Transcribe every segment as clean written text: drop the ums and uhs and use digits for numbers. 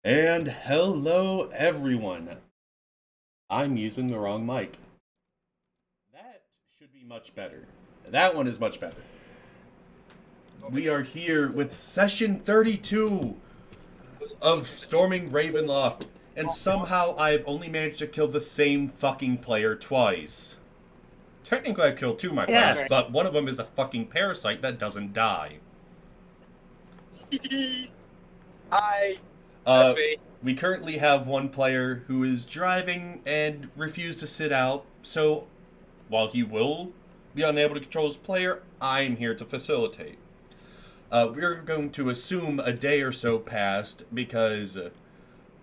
And hello, everyone. I'm using the wrong mic. That should be much better. That one is much better. We are here with session 32 of Storming Ravenloft, and somehow I've only managed to kill the same fucking player twice. Technically, I killed two of my players, Yes. but one of them is a fucking parasite that doesn't die. Hi. Uh, That's me. we currently have one player who is driving and refused to sit out, so while he will be unable to control his player, I'm here to facilitate. We're going to assume a day or so passed because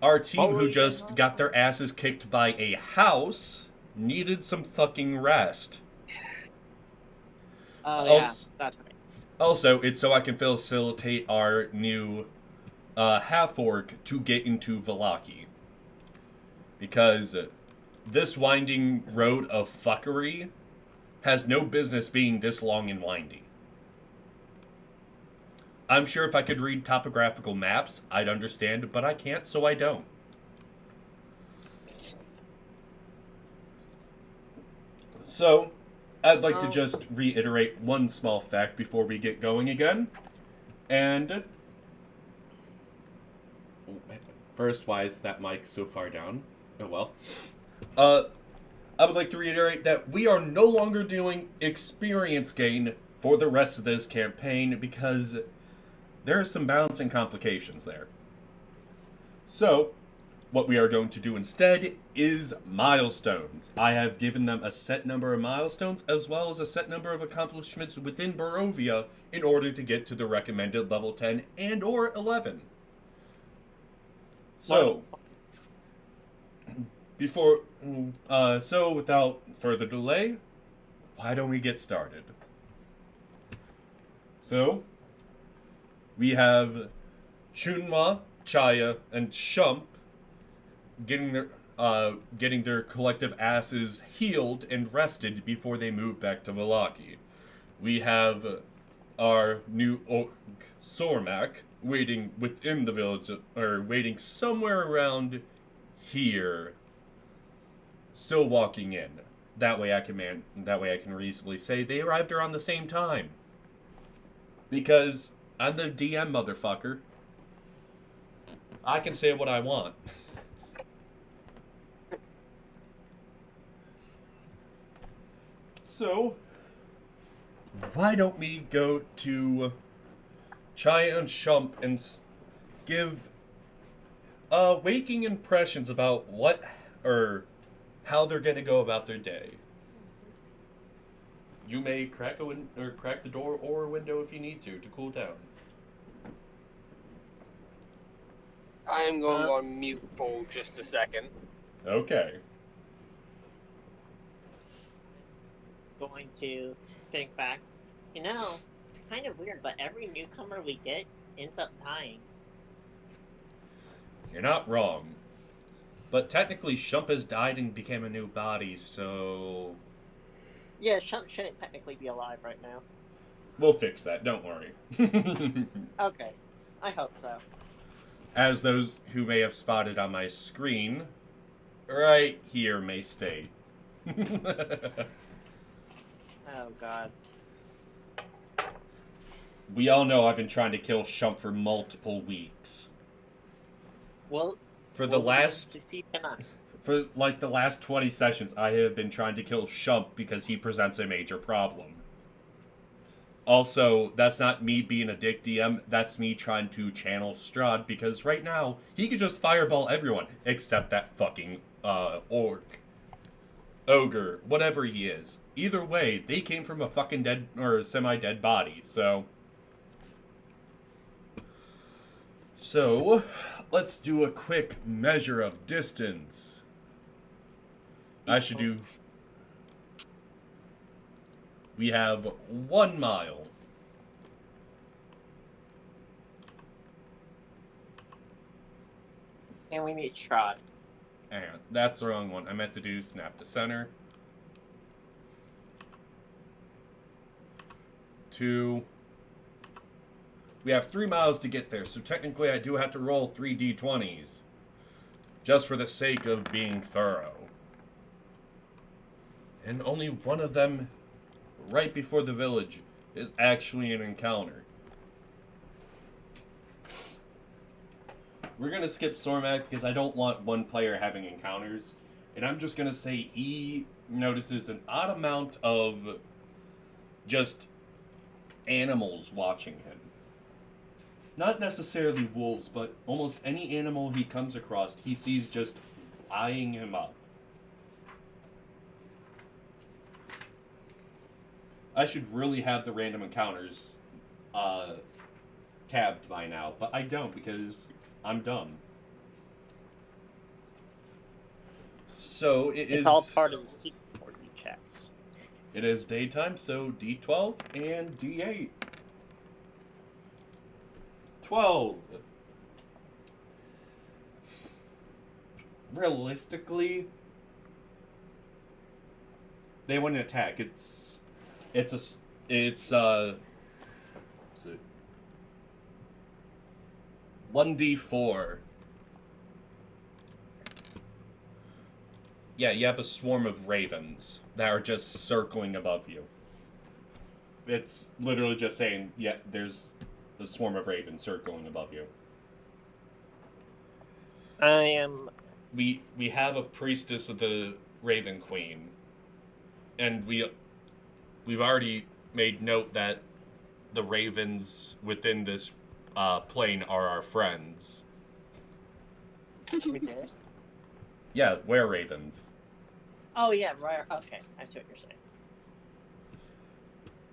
our team, who just got their asses kicked by a house, needed some fucking rest. Oh, yeah, Also, that's right. also, it's so I can facilitate our new half-orc to get into Vallaki. Because this winding road of fuckery has no business being this long and windy. I'm sure if I could read topographical maps, I'd understand, but I can't, so I don't. So, I'd like to just reiterate one small fact before we get going again. And first, why is that mic so far down? Oh well. I would like to reiterate that we are no longer doing experience gain for the rest of this campaign because there are some balancing complications there. So, what we are going to do instead is milestones. I have given them a set number of milestones as well as a set number of accomplishments within Barovia in order to get to the recommended level 10 and or 11. So, without further delay, why don't we get started? So, we have Chunma, Chaya, and Shump getting their collective asses healed and rested before they move back to Vallaki. We have our new orc, Sormak, waiting within the village, or waiting somewhere around here, still walking in. That way I can reasonably say they arrived around the same time. Because I'm the DM, motherfucker. I can say what I want. So, why don't we go to Chaya and Shump and give waking impressions about what or how they're going to go about their day. You may crack the door or a window if you need to cool down. I am going on mute for just a second. Okay. Going to think back. You know, it's kind of weird, but every newcomer we get ends up dying. You're not wrong. But technically, Shump has died and became a new body, so... Yeah, Shump shouldn't technically be alive right now. We'll fix that, don't worry. Okay, I hope so. As those who may have spotted on my screen, right here may state. Oh, God. We all know I've been trying to kill Shump for multiple weeks. Well, For the last... see tonight. For like the last 20 sessions, I have been trying to kill Shump because he presents a major problem. Also, that's not me being a dick DM, that's me trying to channel Strahd because right now, he could just fireball everyone, except that fucking, orc. Ogre, whatever he is. Either way, they came from a fucking dead, or semi-dead body, so... So, let's do a quick measure of distance. I should do... We have 1 mile. And we meet Strahd. And that's the wrong one. I meant to do snap to center. 2. We have 3 miles to get there, so technically I do have to roll 3 d20s. Just for the sake of being thorough. And only one of them, right before the village, is actually an encounter. We're going to skip Sormak because I don't want one player having encounters. And I'm just going to say he notices an odd amount of just animals watching him. Not necessarily wolves, but almost any animal he comes across, he sees just eyeing him up. I should really have the random encounters tabbed by now, but I don't because I'm dumb. So It's all part of the secret for you, Chess. It is daytime, so D12 and D8. 12. Realistically, they wouldn't attack. It's 1d4. Yeah, you have a swarm of ravens that are just circling above you. It's literally just saying, yeah, there's a swarm of ravens circling above you. We have a priestess of the Raven Queen, and we've already made note that the ravens within this plane are our friends. We did? Yeah, were ravens. Oh yeah, right. Okay, I see what you're saying.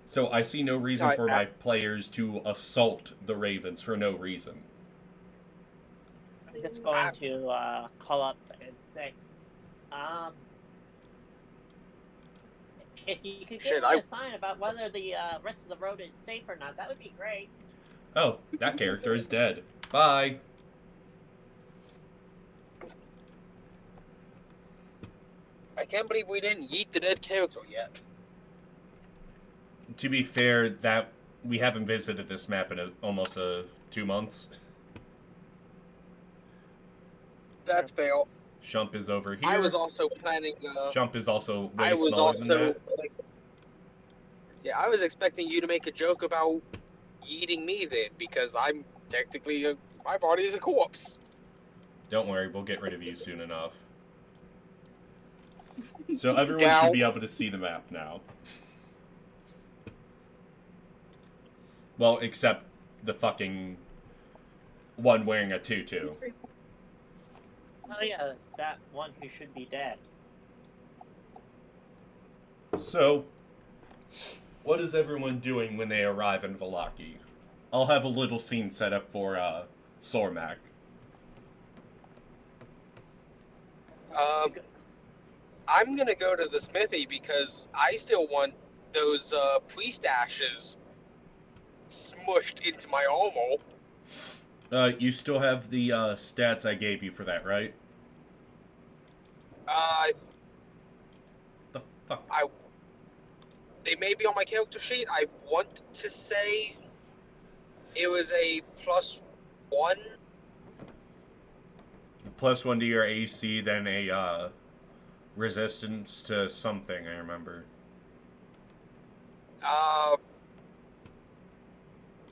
So I see no reason for my players to assault the ravens for no reason. I'm just going to call up and say, if you could give me a sign about whether the rest of the road is safe or not, that would be great. Oh, that character is dead. Bye. I can't believe we didn't yeet the dead character yet. To be fair, that we haven't visited this map in almost 2 months. That's fair. Shump is over here. I was also planning. Shump is also way smaller than that. Yeah, I was expecting you to make a joke about eating me then, because I'm technically my body is a corpse. Don't worry, we'll get rid of you soon enough. So everyone should be able to see the map now. Well, except the fucking one wearing a tutu. Oh yeah, that one who should be dead. So, what is everyone doing when they arrive in Vallaki? I'll have a little scene set up for Sormak. I'm gonna go to the smithy because I still want those priest ashes smushed into my armor. You still have the stats I gave you for that, right? The fuck? They may be on my character sheet. I want to say it was a +1. +1 to your AC, then a resistance to something, I remember.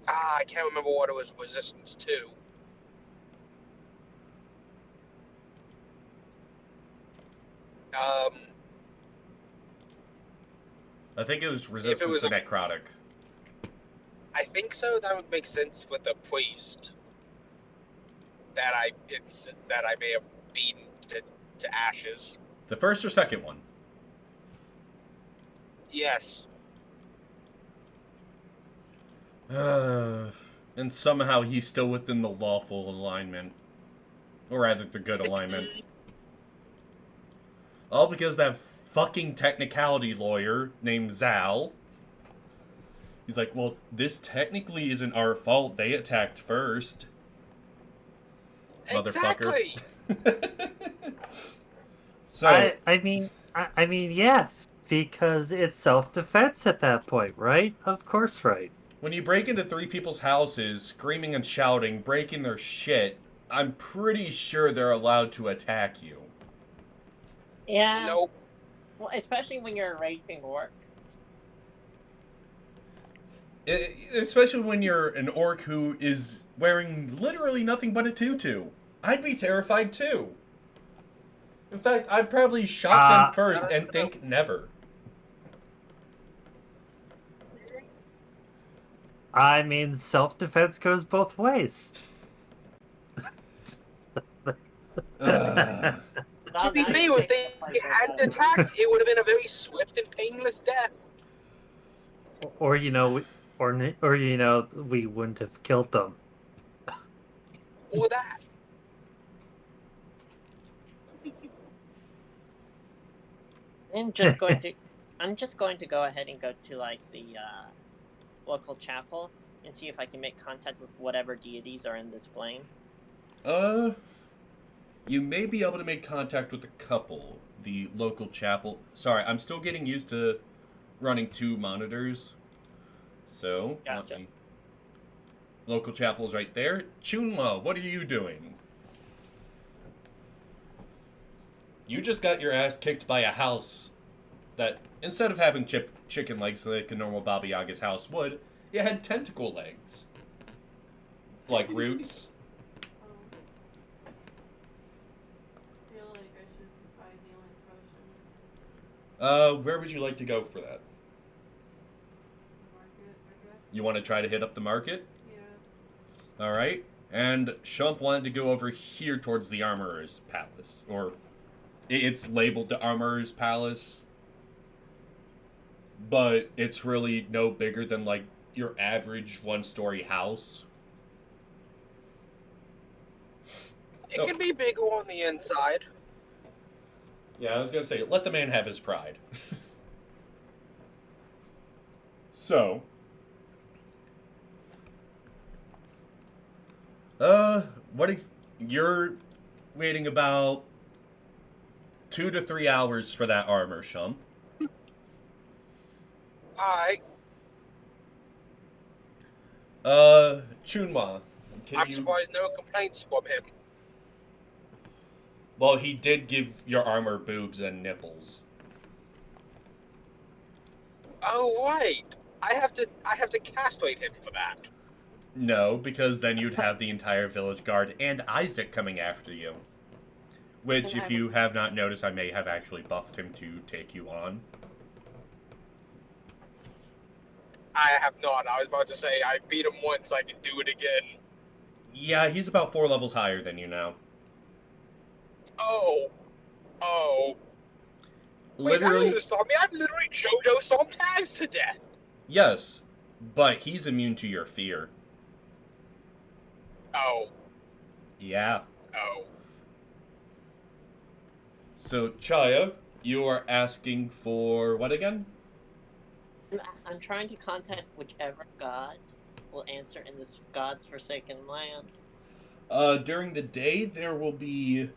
I can't remember what it was resistance to. I think it was resistance to necrotic. I think so. That would make sense with the priest. That I may have beaten to ashes. The first or second one? Yes. And somehow he's still within the lawful alignment. Or rather, the good alignment. All because that fucking technicality lawyer named Zal. He's like, well, this technically isn't our fault. They attacked first. Exactly. Motherfucker. So I mean, yes, because it's self-defense at that point, right? Of course, right. When you break into three people's houses, screaming and shouting, breaking their shit, I'm pretty sure they're allowed to attack you. Yeah. Nope. Well, especially when you're a raging orc. Especially when you're an orc who is wearing literally nothing but a tutu. I'd be terrified too. In fact, I'd probably shot them first and think never. I mean, self-defense goes both ways. Ugh. To be fair, if they hadn't attacked, it would have been a very swift and painless death. Or you know, we wouldn't have killed them. Or that. I'm just going to. I'm just going to go ahead and go to like the local chapel and see if I can make contact with whatever deities are in this plane. You may be able to make contact with a couple. The local chapel. Sorry, I'm still getting used to running two monitors. So, Gotcha. Local chapel's right there. Chunma, what are you doing? You just got your ass kicked by a house that, instead of having chicken legs like a normal Baba Yaga's house would, it had tentacle legs. Like roots. I feel like I should buy healing potions. Where would you like to go for that? Market, I guess. You want to try to hit up the market? Yeah. Alright. And Shump wanted to go over here towards the Armorer's Palace. Or, it's labeled the Armorer's Palace. But it's really no bigger than, like, your average one-story house. It can be bigger on the inside. Yeah, I was gonna say, let the man have his pride. So, you're waiting about 2 to 3 hours for that armor, Shump. Alright. Chunma, I'm surprised no complaints from him. Well, he did give your armor boobs and nipples. Oh right. I have to castrate him for that. No, because then you'd have the entire village guard and Isaac coming after you. Which, if you have not noticed, I may have actually buffed him to take you on. I have not. I was about to say I beat him once, I can do it again. Yeah, he's about 4 levels higher than you now. Oh. Wait, that Literally, doesn't stop me. I've literally JoJo some tags to death. yes, but he's immune to your fear. Oh. Yeah. Oh. So, Chaya, you are asking for what again? I'm trying to contact whichever god will answer in this God's Forsaken land. During the day, there will be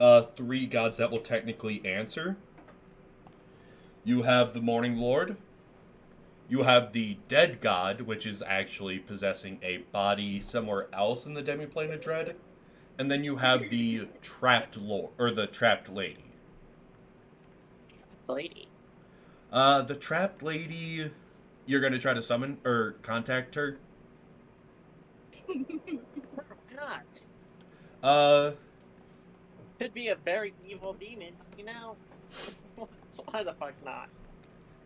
3 gods that will technically answer. You have the Morning Lord. You have the Dead God, which is actually possessing a body somewhere else in the Demiplane of Dread. And then you have the Trapped Lord, or the Trapped Lady. Lady. The Trapped Lady, you're gonna try to summon, or contact her? Why not? Uh, Could be a very evil demon, you know? Why the fuck not?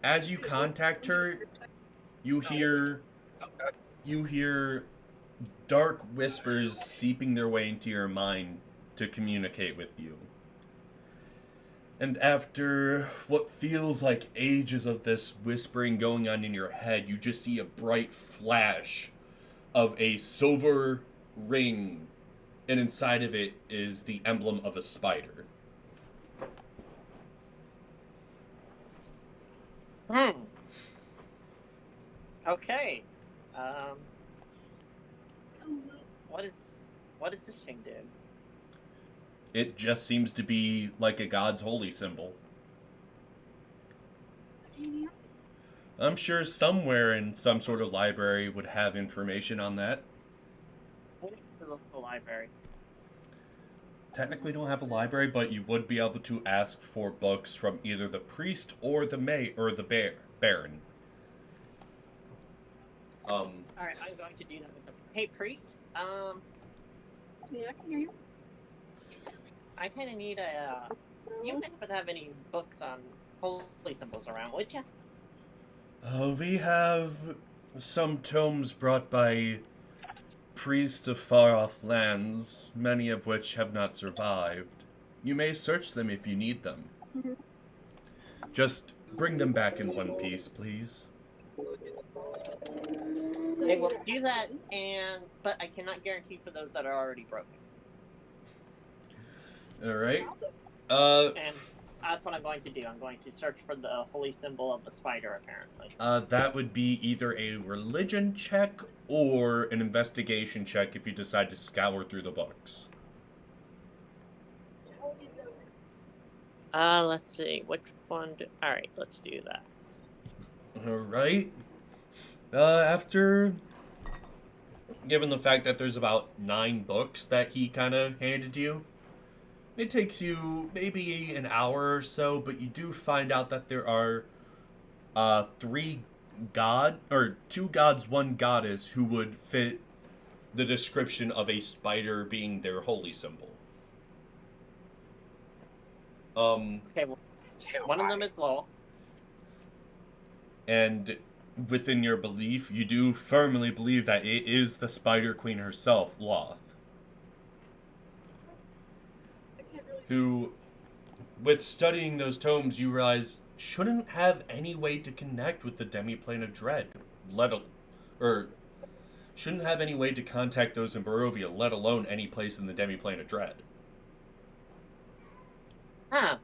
as you contact her, you hear dark whispers seeping their way into your mind to communicate with you. And after what feels like ages of this whispering going on in your head, you just see a bright flash of a silver ring, and inside of it is the emblem of a spider. Okay. What does this thing do? It just seems to be like a god's holy symbol. I'm sure somewhere in some sort of library would have information on that. I need to look at the library. Technically don't have a library, but you would be able to ask for books from either the priest or the baron. Alright, I'm going to do that with the... Hey, priest, Yeah, I can hear you. I kind of need a... You wouldn't happen to have any books on holy symbols around, would you? We have some tomes brought by priests of far-off lands, many of which have not survived. You may search them if you need them. Mhm. Just bring them back in one piece, please. I will do that, but I cannot guarantee for those that are already broken. Alright. And that's what I'm going to do. I'm going to search for the holy symbol of the spider, apparently. That would be either a religion check or an investigation check if you decide to scour through the books. Let's see. Which one? Alright, let's do that. Alright. After... Given the fact that there's about 9 books that he kind of handed you, it takes you maybe an hour or so, but you do find out that there are 2 gods, 1 goddess who would fit the description of a spider being their holy symbol. Okay, well, one of them is Lolth. And within your belief, you do firmly believe that it is the Spider Queen herself, Loth, who, with studying those tomes, you realize shouldn't have any way to connect with the Demiplane of Dread, shouldn't have any way to contact those in Barovia, let alone any place in the Demiplane of Dread. Huh.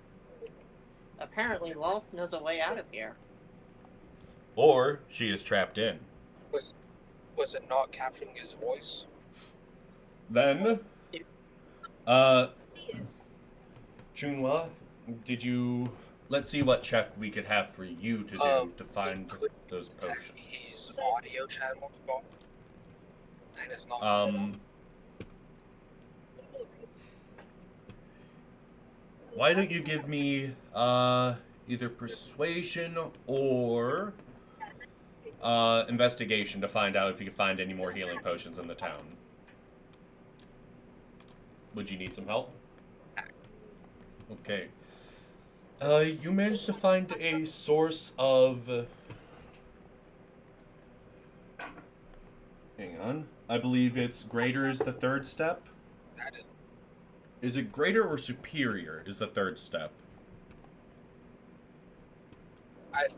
Apparently, Lolth knows a way out of here. Or she is trapped in. Was it not capturing his voice? Then, Chunhua, did you... Let's see what check we could have for you to do to find those potions. His audio channel. And it's not. Why don't you give me either persuasion or investigation to find out if you can find any more healing potions in the town. Would you need some help? Okay. You managed to find a source of... hang on. I believe it's greater is the 3rd step. That is. Is it greater or superior is the 3rd step? I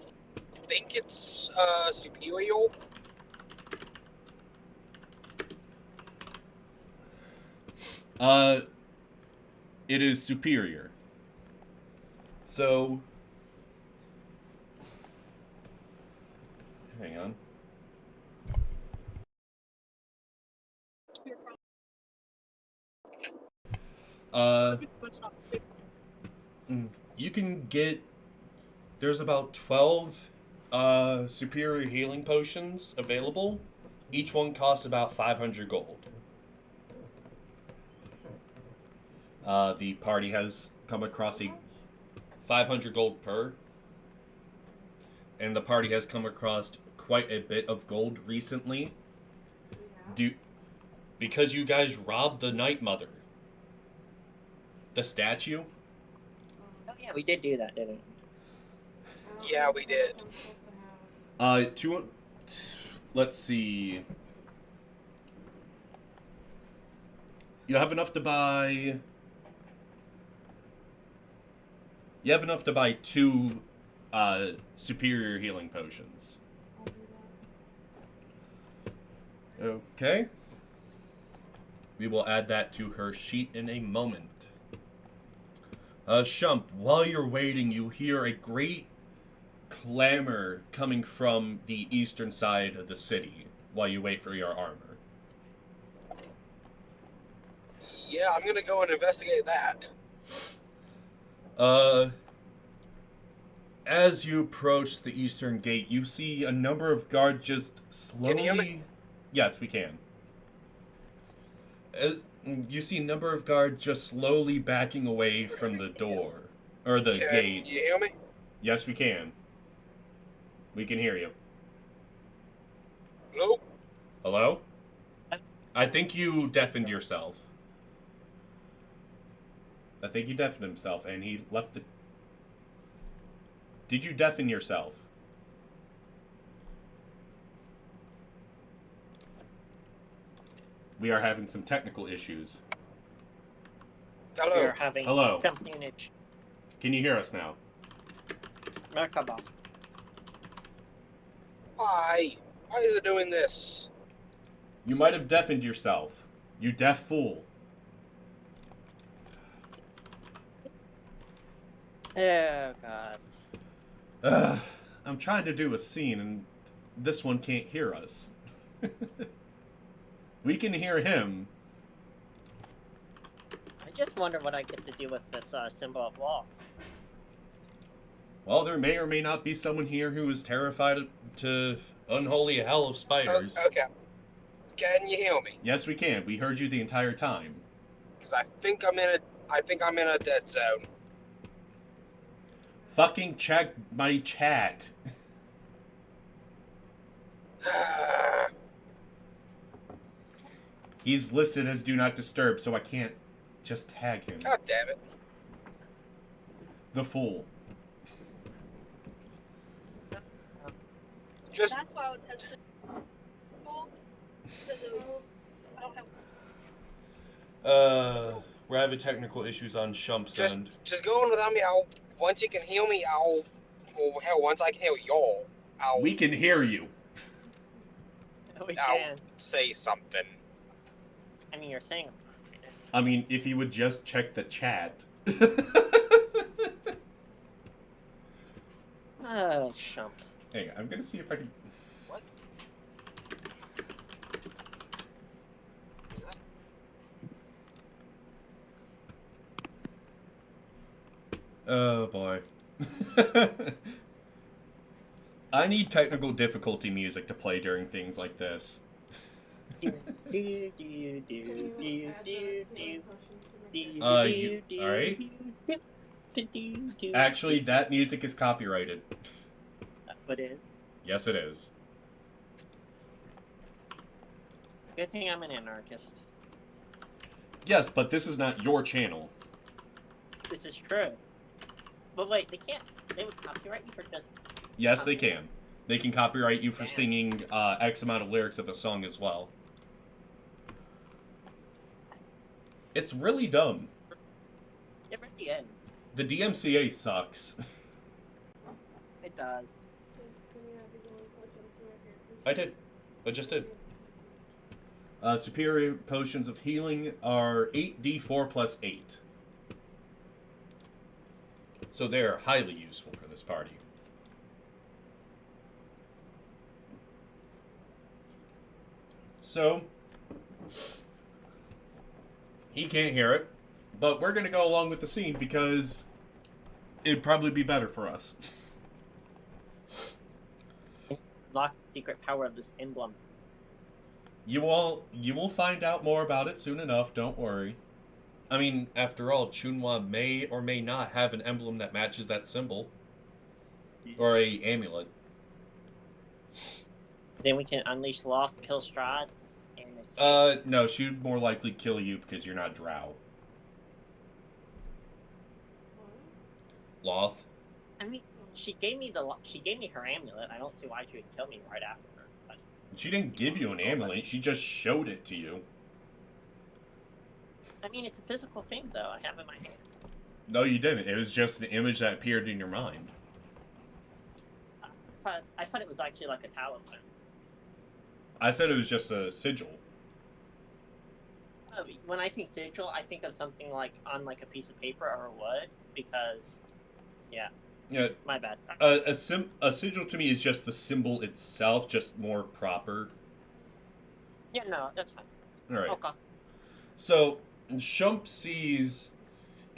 think it's superior. It is superior. So, hang on. You can get, there's about 12 superior healing potions available. Each one costs about 500 gold. The party has come across a 500 gold per, and the party has come across quite a bit of gold recently. Because you guys robbed the Night Mother. The statue? Oh yeah, we did do that, didn't we? Yeah, we did. Let's see. You have enough to buy... You have enough to buy 2 superior healing potions. Okay. We will add that to her sheet in a moment. Shump, while you're waiting, you hear a great clamor coming from the eastern side of the city while you wait for your armor. Yeah, I'm gonna go and investigate that. As you approach the eastern gate, you see a number of guards just Can you hear me? slowly. Yes, we can. As you see a number of guards just slowly backing away from the door or the Can gate. you hear me? Yes, we can. We can hear you. Hello? Hello? I think you deafened yourself. I think he deafened himself and he left the... Did you deafen yourself? We are having some technical issues. Hello? We're having Hello. championage. Can you hear us now? Merkaba. Why? Why is it doing this? You might have deafened yourself. You deaf fool. Oh god. Ugh, I'm trying to do a scene and this one can't hear us. We can hear him. I just wonder what I get to do with this symbol of law. Well, there may or may not be someone here who is terrified to unholy hell of spiders. Okay. Can you hear me? Yes, we can. We heard you the entire time. Because I think I'm in a dead zone. Fucking check my chat. He's listed as do not disturb, so I can't just tag him. God damn it. The fool. Just That's why I was hesitant. Small. Because I don't have. We're having technical issues on Shump's end. just go on without me. Once you can hear me, once I can hear y'all, We can hear you. We I'll can. say something. I mean, you're saying. I mean, if you would just check the chat. Oh, shump. Hey, I'm gonna see if I can. What? Oh boy. I need technical difficulty music to play during things like this. Do, do, do, do, Can do, you add the do, healing potions to my Alright. Actually, that music is copyrighted. What is? Yes, it is. Good thing I'm an anarchist. Yes, but this is not your channel. This is true. But wait, they can't. They would copyright you for just. Yes, they can. They can copyright you for Damn. singing X amount of lyrics of a song as well. It's really dumb. It really is. The DMCA sucks. It does. Can you add the healing potions to my character? I did. I just did. Superior potions of healing are 8d4 plus 8. So they are highly useful for this party. So, he can't hear it, but we're going to go along with the scene because it'd probably be better for us. Lock the secret power of this emblem. You will find out more about it soon enough, don't worry. I mean, after all, Chunhua may or may not have an emblem that matches that symbol. Or a amulet. Then we can unleash Loth, kill Strahd, and escape. No, she'd more likely kill you because you're not Drow. Loth? I mean, she gave me her amulet. I don't see why she would kill me right afterwards. She didn't give you an amulet, she just showed it to you. I mean, it's a physical thing, though. I have it in my hand. No, you didn't. It was just an image that appeared in your mind. I thought it was actually like a talisman. I said it was just a sigil. When I think sigil, I think of something like on like a piece of paper or wood, because, yeah, my bad. A sigil to me is just the symbol itself, just more proper. Yeah, no, that's fine. Alright. Okay. So, Shump sees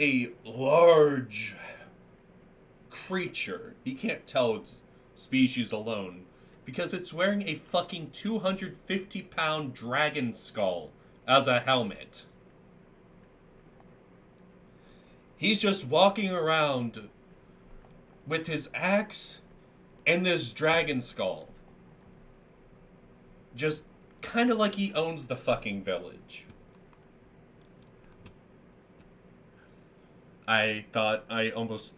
a large creature. He can't tell its species alone because it's wearing a fucking 250-pound dragon skull as a helmet. He's just walking around with his axe and this dragon skull. Just kind of like he owns the fucking village. I thought I almost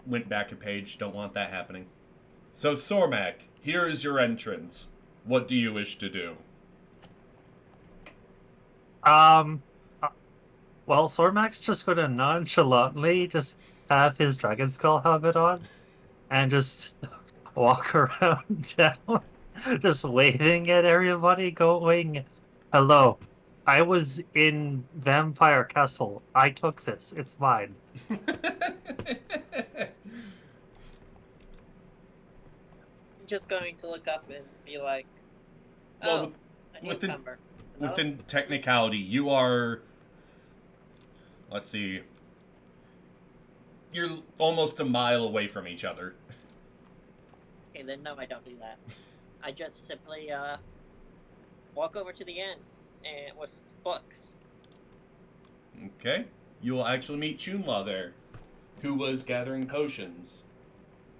went back a page. Don't want that happening. So, Sormak, here is your entrance. What do you wish to do? Well, Sormak's just gonna nonchalantly just have his dragon skull helmet on and just walk around town, just waving at everybody, going, "Hello, I was in Vampire Castle. I took this. It's mine." I'm just going to look up and be like, Well, "Oh, a within- newcomer." Another- Within technicality, you are... Let's see. You're almost a mile away from each other. Okay, then no, I don't do that. I just simply walk over to the inn and with books. Okay. You will actually meet Chunla there, who was gathering potions.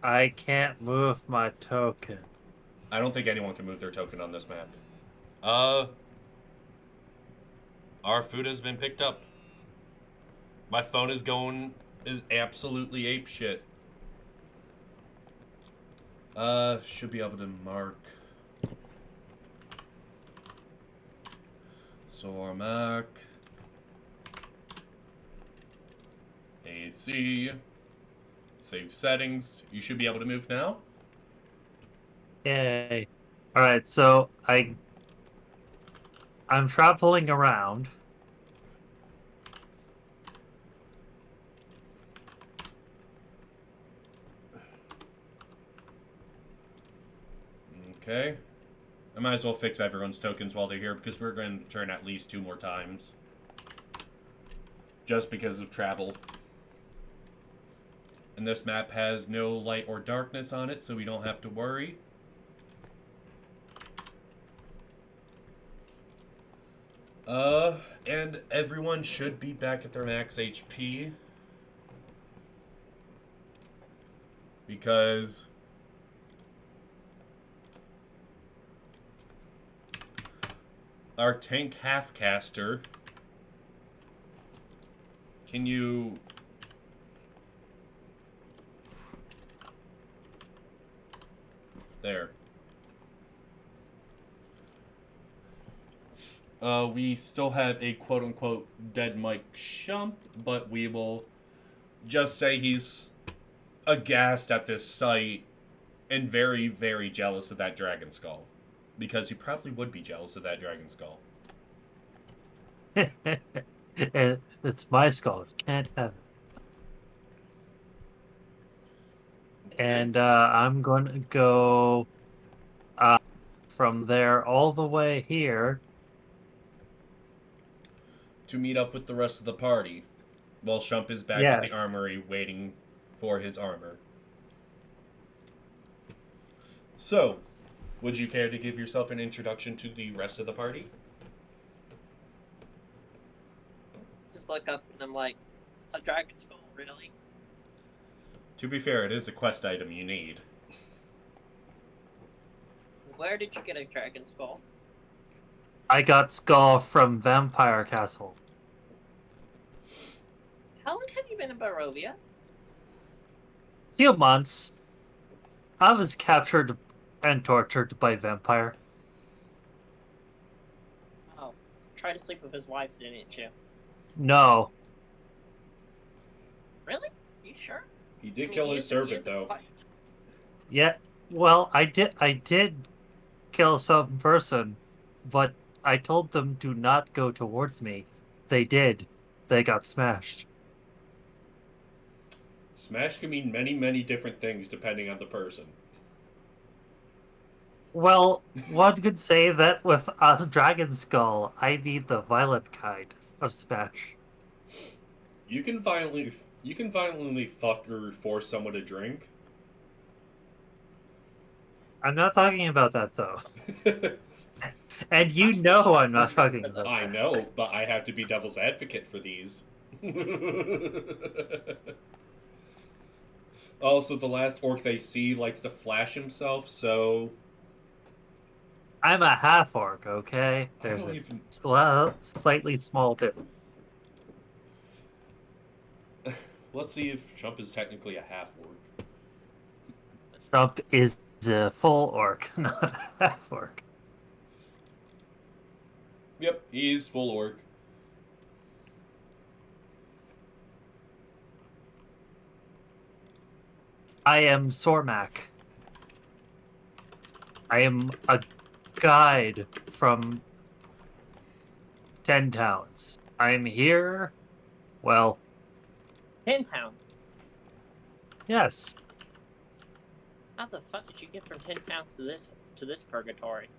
I can't move my token. I don't think anyone can move their token on this map. Our food has been picked up. My phone is absolutely ape shit. Should be able to mark. Sormak. AC. Save settings. You should be able to move now. Yay. Alright, so I'm traveling around. Okay. I might as well fix everyone's tokens while they're here because we're going to turn at least 2 more times. Just because of travel. And this map has no light or darkness on it, so we don't have to worry. And everyone should be back at their max HP. Because our tank half-caster, can you... There. We still have a quote-unquote dead Mike Shump, but we will just say he's aghast at this sight and very, very jealous of that dragon skull. Because he probably would be jealous of that dragon skull. It's my skull. Can't have it. And I'm going to go from there all the way here. To meet up with the rest of the party, while Shump is back at the Yes. armory waiting for his armor. So, would you care to give yourself an introduction to the rest of the party? Just look up and I'm like, a dragon skull, really? To be fair, it is a quest item you need. Where did you get a dragon skull? I got skull from Vampire Castle. How long have you been in Barovia? Few months. I was captured and tortured by vampire. Oh, try to sleep with his wife, didn't you? No. Really? You sure? He did I mean, kill he his is a- he servant, is a though. fi- Yeah. Well, I did kill some person, but I told them to not go towards me. They did. They got smashed. Smash can mean many, many different things depending on the person. Well, one could say that with a dragon skull, I mean the violent kind of smash. You can violently You can violently fuck or force someone to drink. I'm not talking about that though. And you know I'm not talking about I that. know, but I have to be devil's advocate for these. Also, the last orc they see likes to flash himself, so I'm a half orc, okay? I There's don't a even. slightly small difference. Let's see if Trump is technically a half orc. Trump is a full orc, not a half orc. Yep, he's full orc. I am Sormak. I am a guide from 10 towns. I'm here. Well, 10 towns. yes. How the fuck did you get from 10 towns to this purgatory?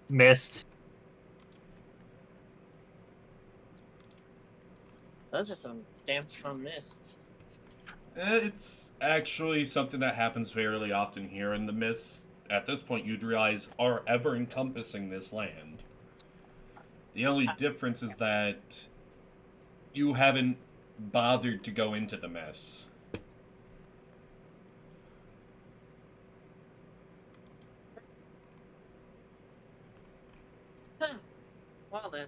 Missed. Those are some damn strong mists. It's actually something that happens fairly often here, and the mists, at this point, you'd realize, are ever encompassing this land. The only difference is that you haven't bothered to go into the mess. Well then,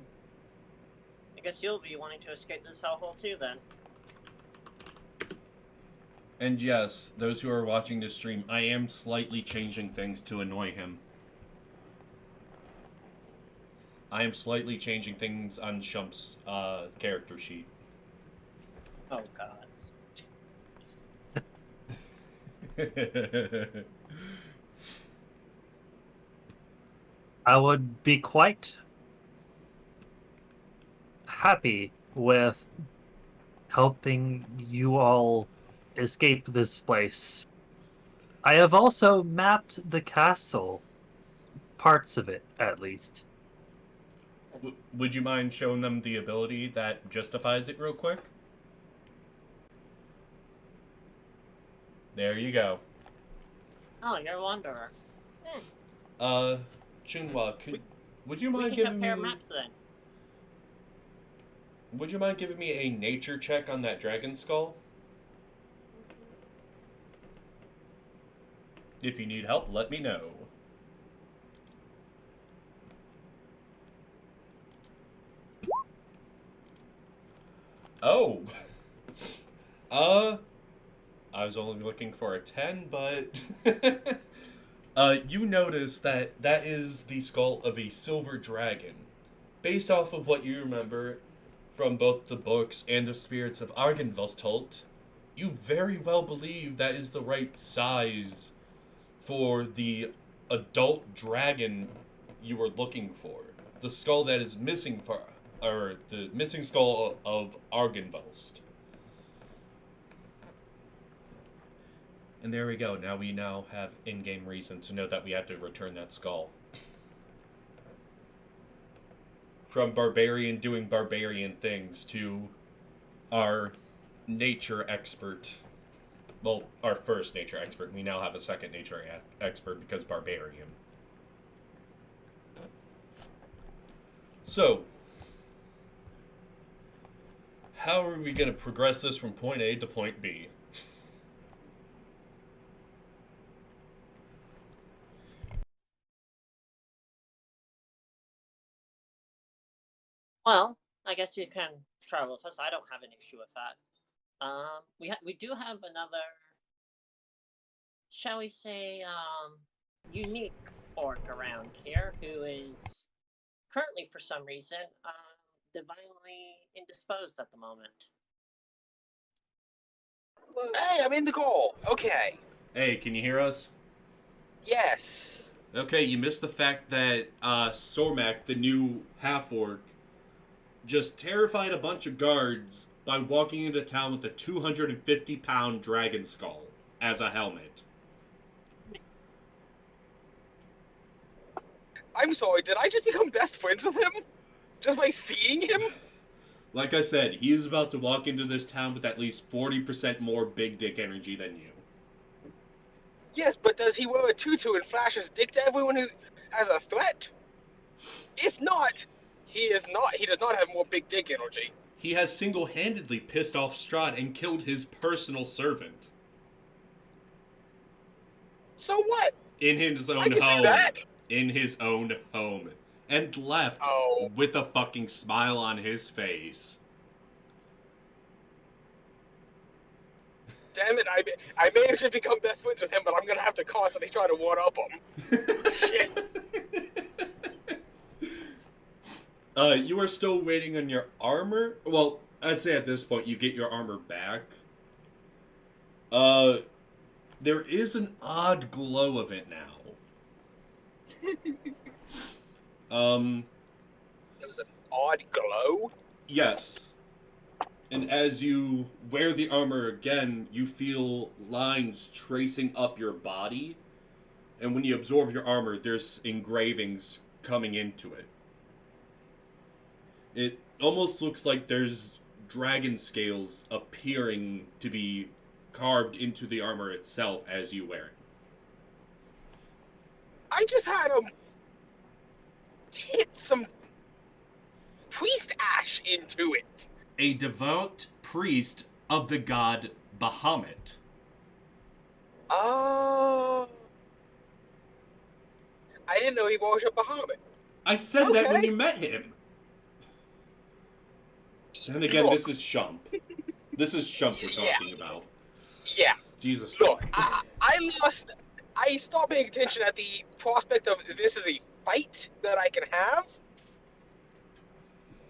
I guess you'll be wanting to escape this hellhole too then. And yes, those who are watching this stream, I am slightly changing things to annoy him. I am slightly changing things on Shump's character sheet. Oh god. I would be quite happy with helping you all escape this place. I have also mapped the castle, parts of it at least. Would you mind showing them the ability that justifies it real quick? There you go. Oh, you're a wanderer. Chunhua, would you We mind can giving compare me... maps then. Would you mind giving me a nature check on that dragon skull? If you need help, let me know. Oh! I was only looking for a 10, but... you notice that that is the skull of a silver dragon. Based off of what you remember from both the books and the spirits of Argynvostholt, you very well believe that is the right size for the adult dragon you were looking for. The skull that is missing or the missing skull of Argynvost. And there we go. Now we have in-game reason to know that we have to return that skull. From barbarian doing barbarian things to our nature expert. Well, our first nature expert. We now have a second nature expert because barbarian. So, how are we going to progress this from point A to point B? Well, I guess you can travel with us. I don't have an issue with that. We do have another, shall we say, unique orc around here who is currently, for some reason, divinely indisposed at the moment. Hey, I'm in the call. Okay. Hey, can you hear us? Yes. Okay, you missed the fact that Sormak, the new half-orc, just terrified a bunch of guards by walking into town with a 250-pound dragon skull as a helmet. I'm sorry, did I just become best friends with him? Just by seeing him? Like I said, he is about to walk into this town with at least 40% more big dick energy than you. Yes, but does he wear a tutu and flash his dick to everyone who as a threat? If not, he is not. He does not have more big dick energy. He has single-handedly pissed off Strahd and killed his personal servant. So what? In his own I can home. do that. In his own home. And left Oh. with a fucking smile on his face. Damn it! I may have become best friends with him, but I'm gonna have to constantly try to one up him. Shit. You are still waiting on your armor? Well, I'd say at this point you get your armor back. There is an odd glow of it now. There was an odd glow. Yes. And as you wear the armor again, you feel lines tracing up your body. And when you absorb your armor, there's engravings coming into it. It almost looks like there's dragon scales appearing to be carved into the armor itself as you wear it. I just had him hit some priest ash into it. A devout priest of the god Bahamut. Oh. I didn't know he worshipped Bahamut. I said that when Okay. you met him. And again, Look, this is Shump. This is Shump we're Yeah. talking about. Yeah. Jesus. Look, I stopped paying attention at the prospect of this is a fight that I can have.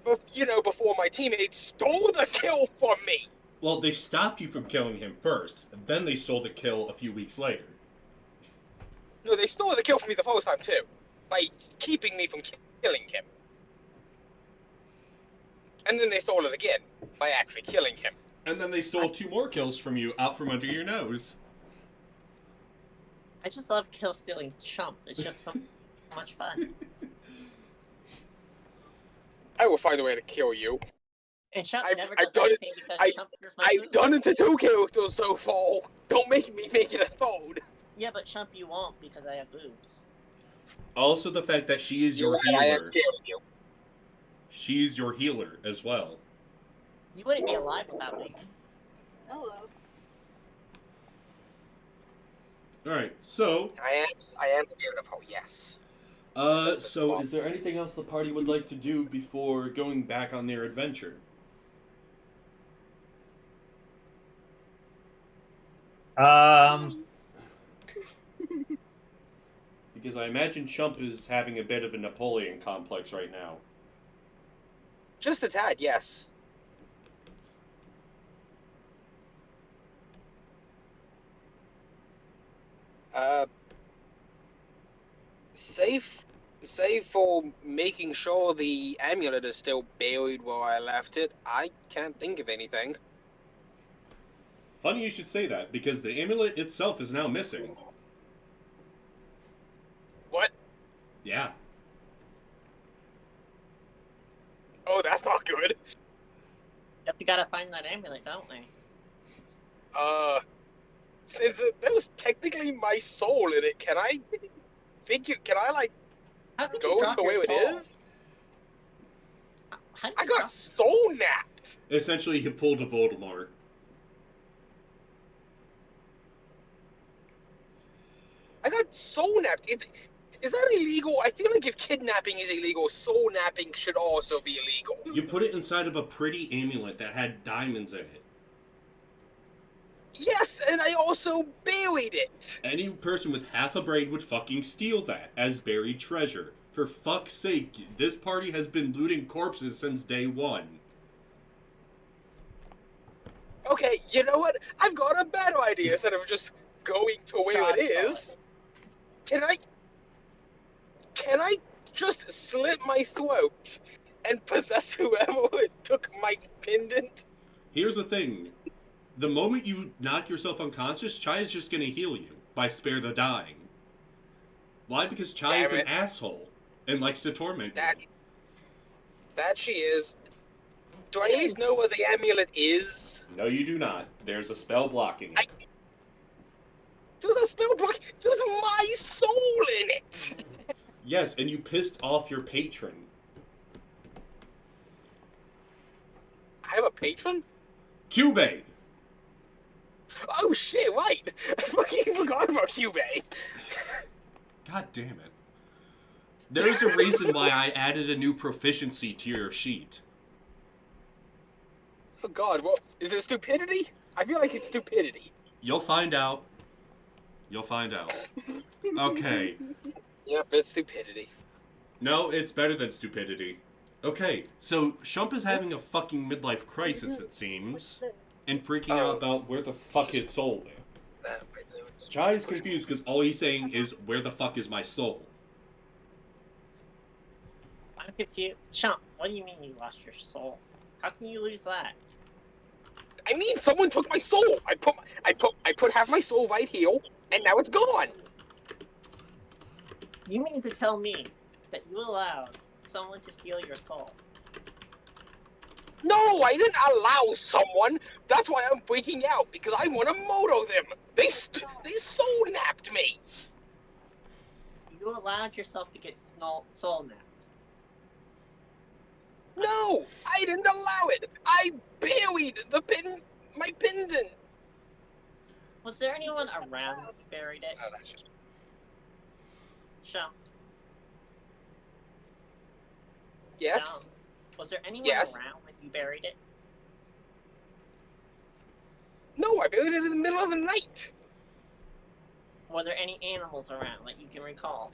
But, before my teammates stole the kill from me. Well, they stopped you from killing him first, and then they stole the kill a few weeks later. No, they stole the kill from me the first time too, by keeping me from killing him. And then they stole it again by actually killing him. And then they stole 2 more kills from you out from under your nose. I just love kill stealing chump. It's just so much fun. I will find a way to kill you. And chump I've- never I've does done it- anything because I- chump fears my I've boobs. done it to 2 characters so far. Don't make me make it a third. Yeah, but chump you won't because I have boobs. Also the fact that she is your You're right, I am healer. scared of you. She's your healer as well. You wouldn't be alive without me. Hello. Alright, so, I am scared of her, yes. so is there anything else the party would like to do before going back on their adventure? Because I imagine Shump is having a bit of a Napoleon complex right now. Just a tad, yes. Save for making sure the amulet is still buried where I left it, I can't think of anything. Funny you should say that, because the amulet itself is now missing. What? Yeah. Oh, that's not good. Yep, we gotta find that amulet, don't we? Since there was technically my soul in it, can I How could you go drop to your where it soul? is? How did I you got drop- soul napped. Essentially, he pulled a Voldemort. I got soul napped. Is that illegal? I feel like if kidnapping is illegal, soul napping should also be illegal. You put it inside of a pretty amulet that had diamonds in it. Yes, and I also buried it. Any person with half a brain would fucking steal that as buried treasure. For fuck's sake, this party has been looting corpses since day 1. Okay, you know what? I've got a better idea instead of just going to where God, it is. Can I just slit my throat and possess whoever took my pendant? Here's the thing. The moment you knock yourself unconscious, Chai is just gonna heal you by spare the dying. Why? Because Chai is Damn an it. asshole and likes to torment you. That she is. Do I at least know where the amulet is? No, you do not. There's a spell blocking it. There's a spell block. There's my soul in it. Yes, and you pissed off your patron. I have a patron? Cubase! Oh shit, right. I fucking forgot about Cubase. God damn it. There's a reason why I added a new proficiency to your sheet. Oh god, what? Is it stupidity? I feel like it's stupidity. You'll find out. You'll find out. Okay. Yep, it's stupidity. No, it's better than stupidity. Okay, so Shump is having a fucking midlife crisis, it seems, and freaking out about where the fuck his soul is. Chai is confused because all he's saying is, where the fuck is my soul? I'm confused. Shump, what do you mean you lost your soul? How can you lose that? I mean, someone took my soul. I put half my soul right here, and now it's gone. You mean to tell me that you allowed someone to steal your soul? No, I didn't allow someone. That's why I'm freaking out, because I want to moto them. They soul napped me. You allowed yourself to get soul napped. No, I didn't allow it. I buried my pendant. Was there anyone around when you buried it? Oh, that's just... Shump, Yes? was there anyone Yes. around when you buried it? No, I buried it in the middle of the night. Were there any animals around that you can recall?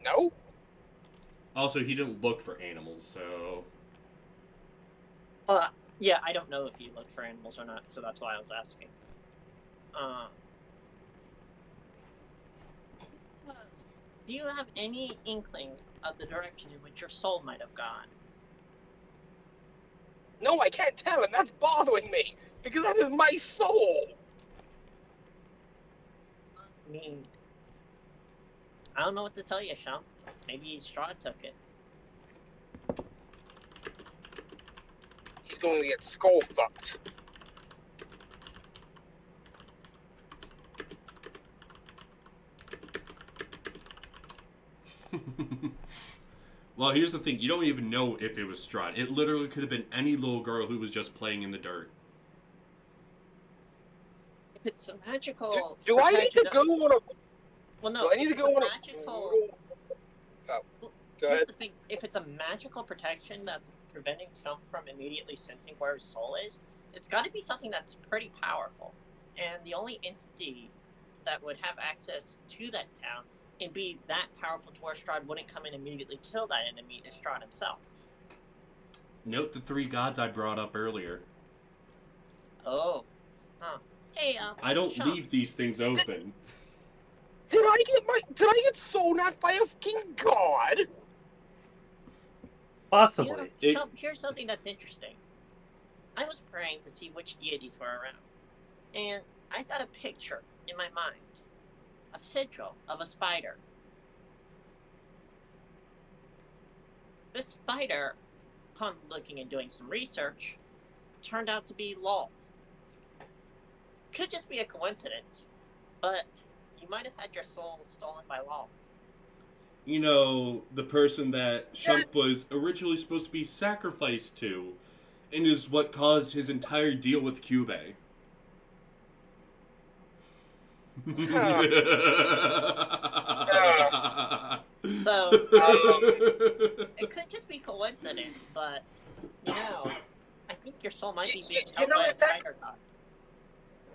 No? Also, he didn't look for animals, so... Yeah, I don't know if you looked for animals or not, so that's why I was asking. Do you have any inkling of the direction in which your soul might have gone? No, I can't tell, and that's bothering me. Because that is my soul. I mean, I don't know what to tell you, Shump. Maybe Straw took it. He's going to get skull fucked. Well, here's the thing. You don't even know if it was Strahd. It literally could have been any little girl who was just playing in the dirt. If it's a magical... Do I need to go on a... Well, no. Do I need to go on a... magical... Oh, go Here's ahead. the thing. If it's a magical protection that's preventing Shump from immediately sensing where his soul is, it's got to be something that's pretty powerful. And the only entity that would have access to that town and be that powerful to where Strahd wouldn't come and immediately kill that enemy is Strahd himself. Note the 3 gods I brought up earlier. Oh. Huh. Hey, I don't Shump. leave these things open. Did I get soul napped by a fucking god? Possibly. You know, Shump, here's something that's interesting. I was praying to see which deities were around, and I got a picture in my mind. A sigil of a spider. This spider, upon looking and doing some research, turned out to be Lolth. Could just be a coincidence, but you might have had your soul stolen by Lolth. You know, the person that Shump was originally supposed to be sacrificed to, and is what caused his entire deal with Cubase. So, it could just be coincidence, but, you know, I think your soul might be being held by a spider god.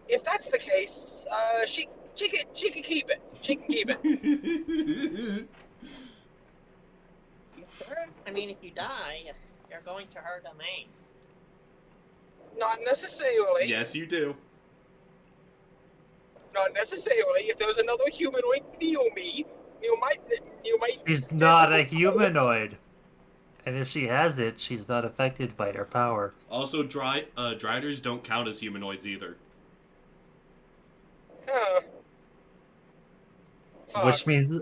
If that's the case, she can keep it. She can keep it. You sure? I mean, if you die, you're going to her domain. Not necessarily. Yes, you do. Not necessarily. If there was another humanoid near me, you might. She's not a humanoid. And if she has it, she's not affected by her power. Also, Driders don't count as humanoids either. Fuck.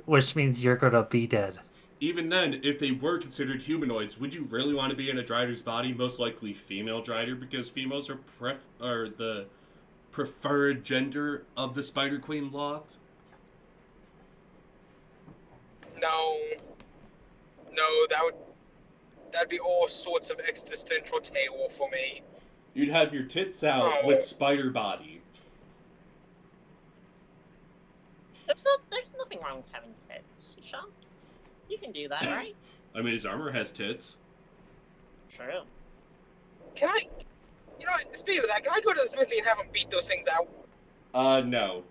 Which means you're gonna be dead. even then, if they were considered humanoids, would you really want to be in a Drider's body? Most likely female Drider, because females are the preferred gender of the Spider Queen Loth. No, that'd be all sorts of existential terror for me. You'd have your tits out Oh. with spider body. There's nothing wrong with having tits, Sean. You can do that, right? I mean, his armor has tits. True. Can I? You know what? Speaking of that, can I go to the smithy and have him beat those things out? No.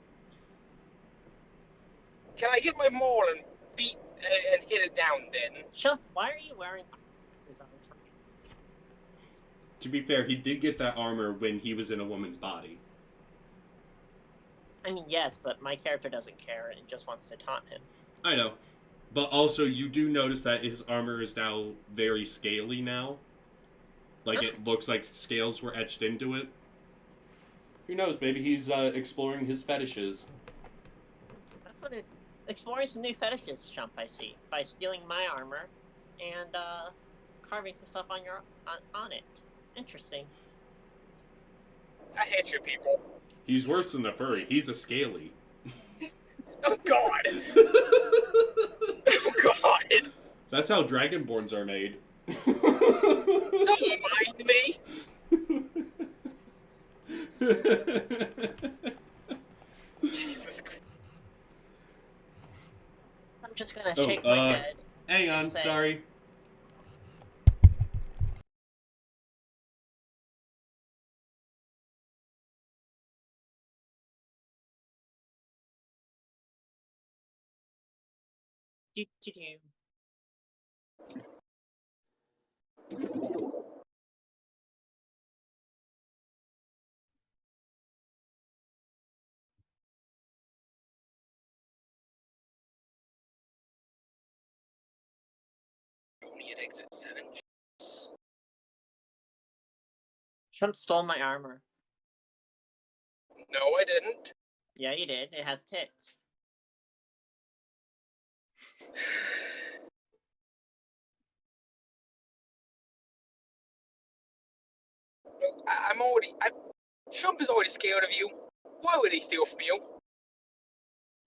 Can I get my maul and beat and hit it down then? Sean, why are you wearing this designed for me? To be fair, he did get that armor when he was in a woman's body. I mean, yes, but my character doesn't care and just wants to taunt him. I know. But also, you do notice that his armor is now very scaly now. Like, it looks like scales were etched into it. Who knows, maybe he's exploring his fetishes. That's what it... Exploring some new fetishes, Chump, I see. By stealing my armor and, carving some stuff on it. Interesting. I hate you people. He's worse than a furry. He's a scaly. Oh God. Oh God. That's how Dragonborns are made. Don't mind me. Jesus Christ. I'm just gonna shake my head. Hang on, and say, sorry. Do. Only at exit 7. Chump stole my armor. No, I didn't. Yeah, you did. It has tits. Look, Shump is already scared of you. Why would he steal from you?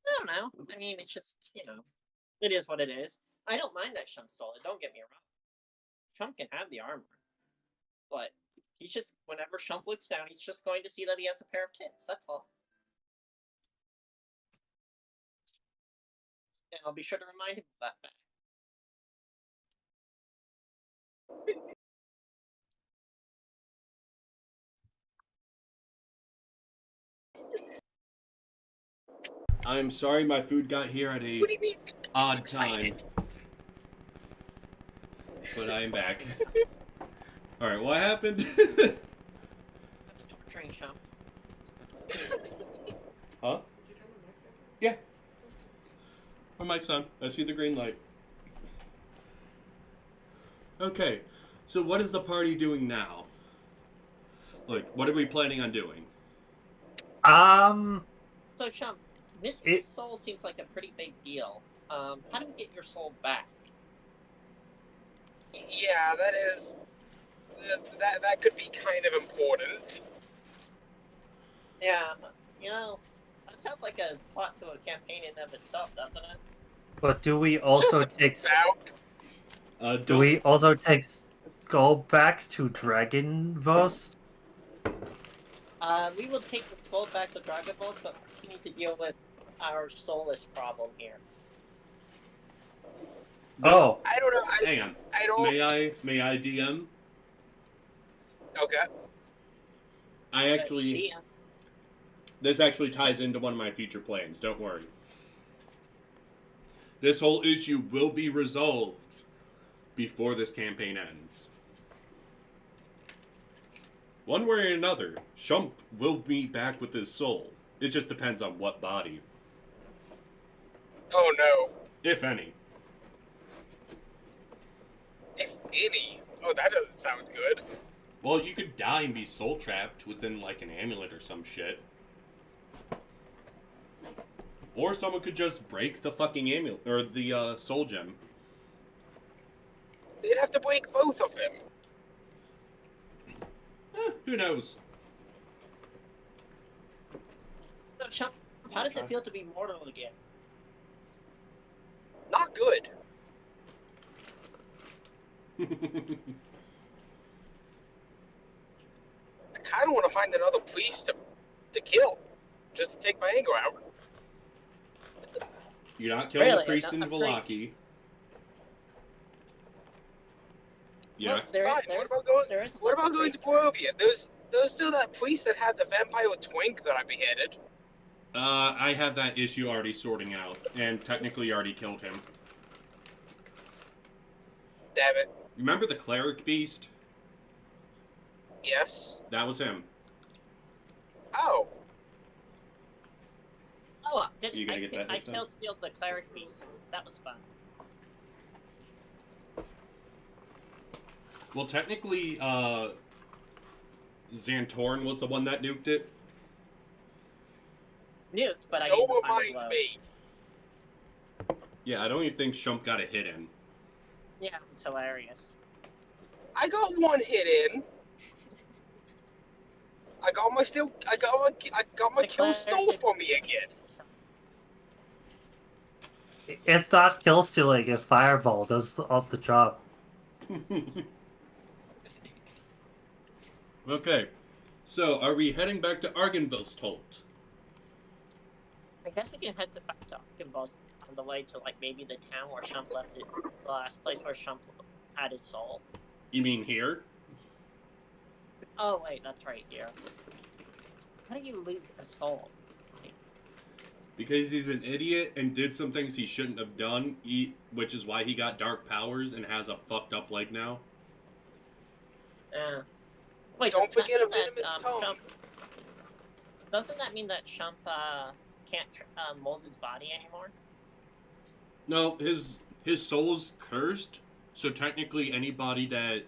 I don't know. I mean, it's just, it is what it is. I don't mind that Chump stole it, don't get me wrong. Chump can have the armor. But he's just, whenever Chump looks down, he's just going to see that he has a pair of tits. That's all. And I'll be sure to remind him of that fact. I'm sorry my food got here at a What do you mean? odd time. But I am back. Alright, what happened? I'm just torturing Chump. Huh? Yeah. My mic's on. I see the green light. Okay, so what is the party doing now? Like, what are we planning on doing? So, Chump, this soul seems like a pretty big deal. How do we get your soul back? Yeah, that is. That could be kind of important. Yeah, that sounds like a plot to a campaign in of itself, doesn't it? But do we also take Out. Skull back to Dragonverse? We will take the skull back to Dragon Balls, but we need to deal with our soulless problem here. Oh, I don't know. Hang on. I don't. May I DM? Okay. This actually ties into one of my future plans, don't worry. This whole issue will be resolved before this campaign ends. One way or another, Shump will be back with his soul. It just depends on what body. Oh no. If any. If any. Oh, that doesn't sound good. Well, you could die and be soul trapped within like an amulet or some shit. Or someone could just break the fucking amulet or the soul gem. They'd have to break both of them. Who knows? So, Chump, how does it feel to be mortal again? Not good. I kind of want to find another priest to kill, just to take my anger out. You're not killing Really? a priest Not in a Velaki. Well, Yeah. Fine. there is What about going to Barovia? There's still that priest that had the vampire twink that I beheaded. I have that issue already sorting out, and technically already killed him. Damn it. Remember the cleric beast? Yes. That was him. Oh. Oh, You gonna get that I next time? killed Steel the cleric piece. That was fun. Well, technically, Xantorn was the one that nuked it. Nuked, but I Don't didn't find remind blow. me. Yeah, I don't even think Shump got a hit in. Yeah, it was hilarious. I got one hit in. I got my kill Declare- stole from me again. It's not kill stealing if Fireball does off the job. Okay, so are we heading back to Argynvost? I guess we can head back to Arkenbos on the way to like maybe the town where Shump left it, the last place where Shump had his soul. You mean here? Oh wait, that's right here. How do you lose a soul? Because he's an idiot and did some things he shouldn't have done, which is why he got dark powers and has a fucked up leg now. Wait, Don't does that forget a mean that, venomous tongue. doesn't that mean that Shump can't mold his body anymore? No, his soul's cursed, so technically anybody that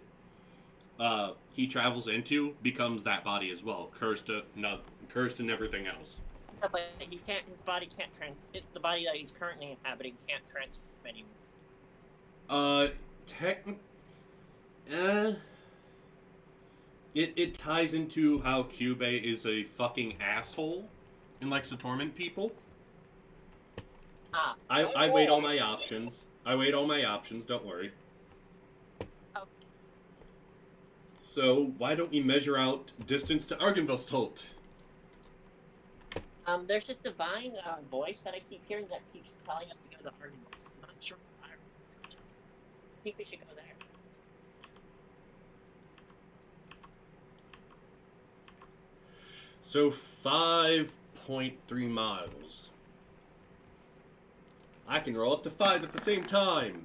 he travels into becomes that body as well, cursed and everything else. Yeah, but he can't. His body can't the body that he's currently inhabiting can't transform anymore. It ties into how Cube is a fucking asshole and likes to torment people. I weighed all my options. Don't worry. Oh. So why don't we measure out distance to Argynvost? There's this divine voice that I keep hearing that keeps telling us to go to the Arkenbos. I'm not sure. I think we should go there. So 5.3 miles. I can roll up to 5 at the same time.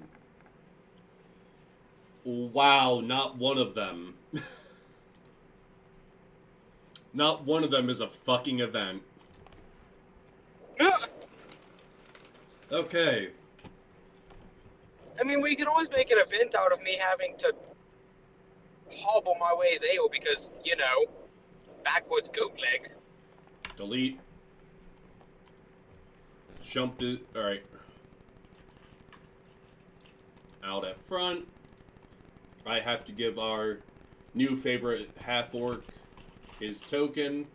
Wow, not one of them. Not one of them is a fucking event. Okay. I mean, we could always make an event out of me having to hobble my way there because, you know, backwards goat leg. Delete. Jumped it. Alright. Out at front. I have to give our new favorite half-orc his token.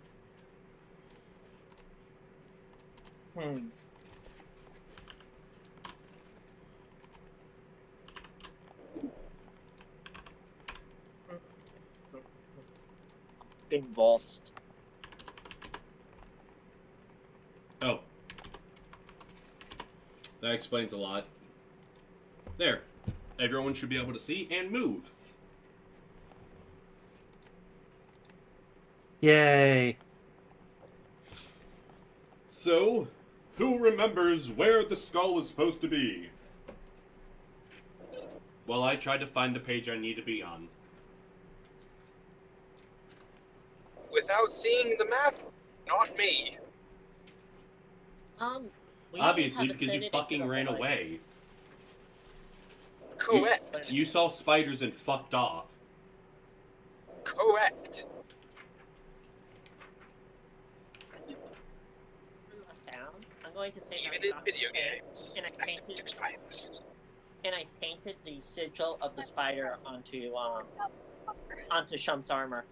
Convulsed. Oh. That explains a lot. There. Everyone should be able to see and move. Yay! So, who remembers where the skull was supposed to be? Well, I tried to find the page I need to be on. Without seeing the map, not me. We Obviously, have because you ascended fucking into the ran void. away. Correct. You saw spiders and fucked off. Correct. Town. I'm going to say Even that in Doc's video parents games, in a I do painted spiders. and I painted the sigil of the spider onto Shump's armor.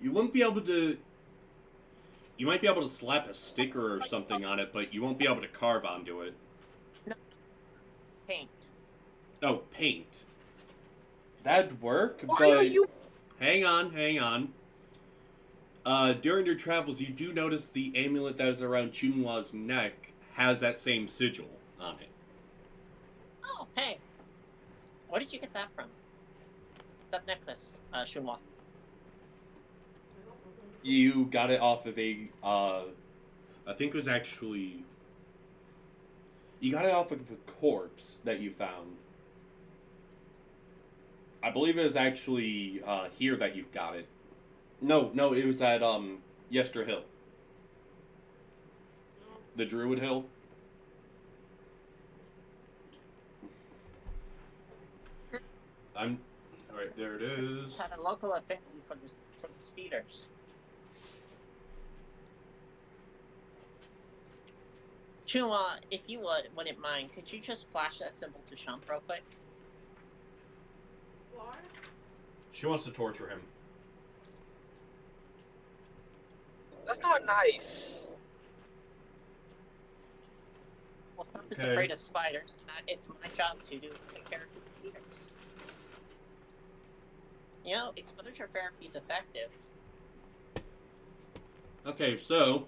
You wouldn't be able to. You might be able to slap a sticker or something on it, but you won't be able to carve onto it. Paint. Oh, paint. That'd work, Why but are you? Hang on. During your travels, you do notice the amulet that is around Chunwa's neck has that same sigil on it. Oh, hey. Where did you get that from? That necklace, Shunwa. You got it off of a, I think it was actually... You got it off of a corpse that you found. I believe it was actually, here that you got it. No, it was at, Yester Hill. The Druid Hill. Alright, there it is. Had a local affinity for the speeders. Chunwa, if you wouldn't mind, could you just flash that symbol to Shump real quick? Why? She wants to torture him. That's not nice. Well, Shump is Okay. afraid of spiders, and it's my job to take care of the speeders. You know, exposure therapy is effective. Okay, so...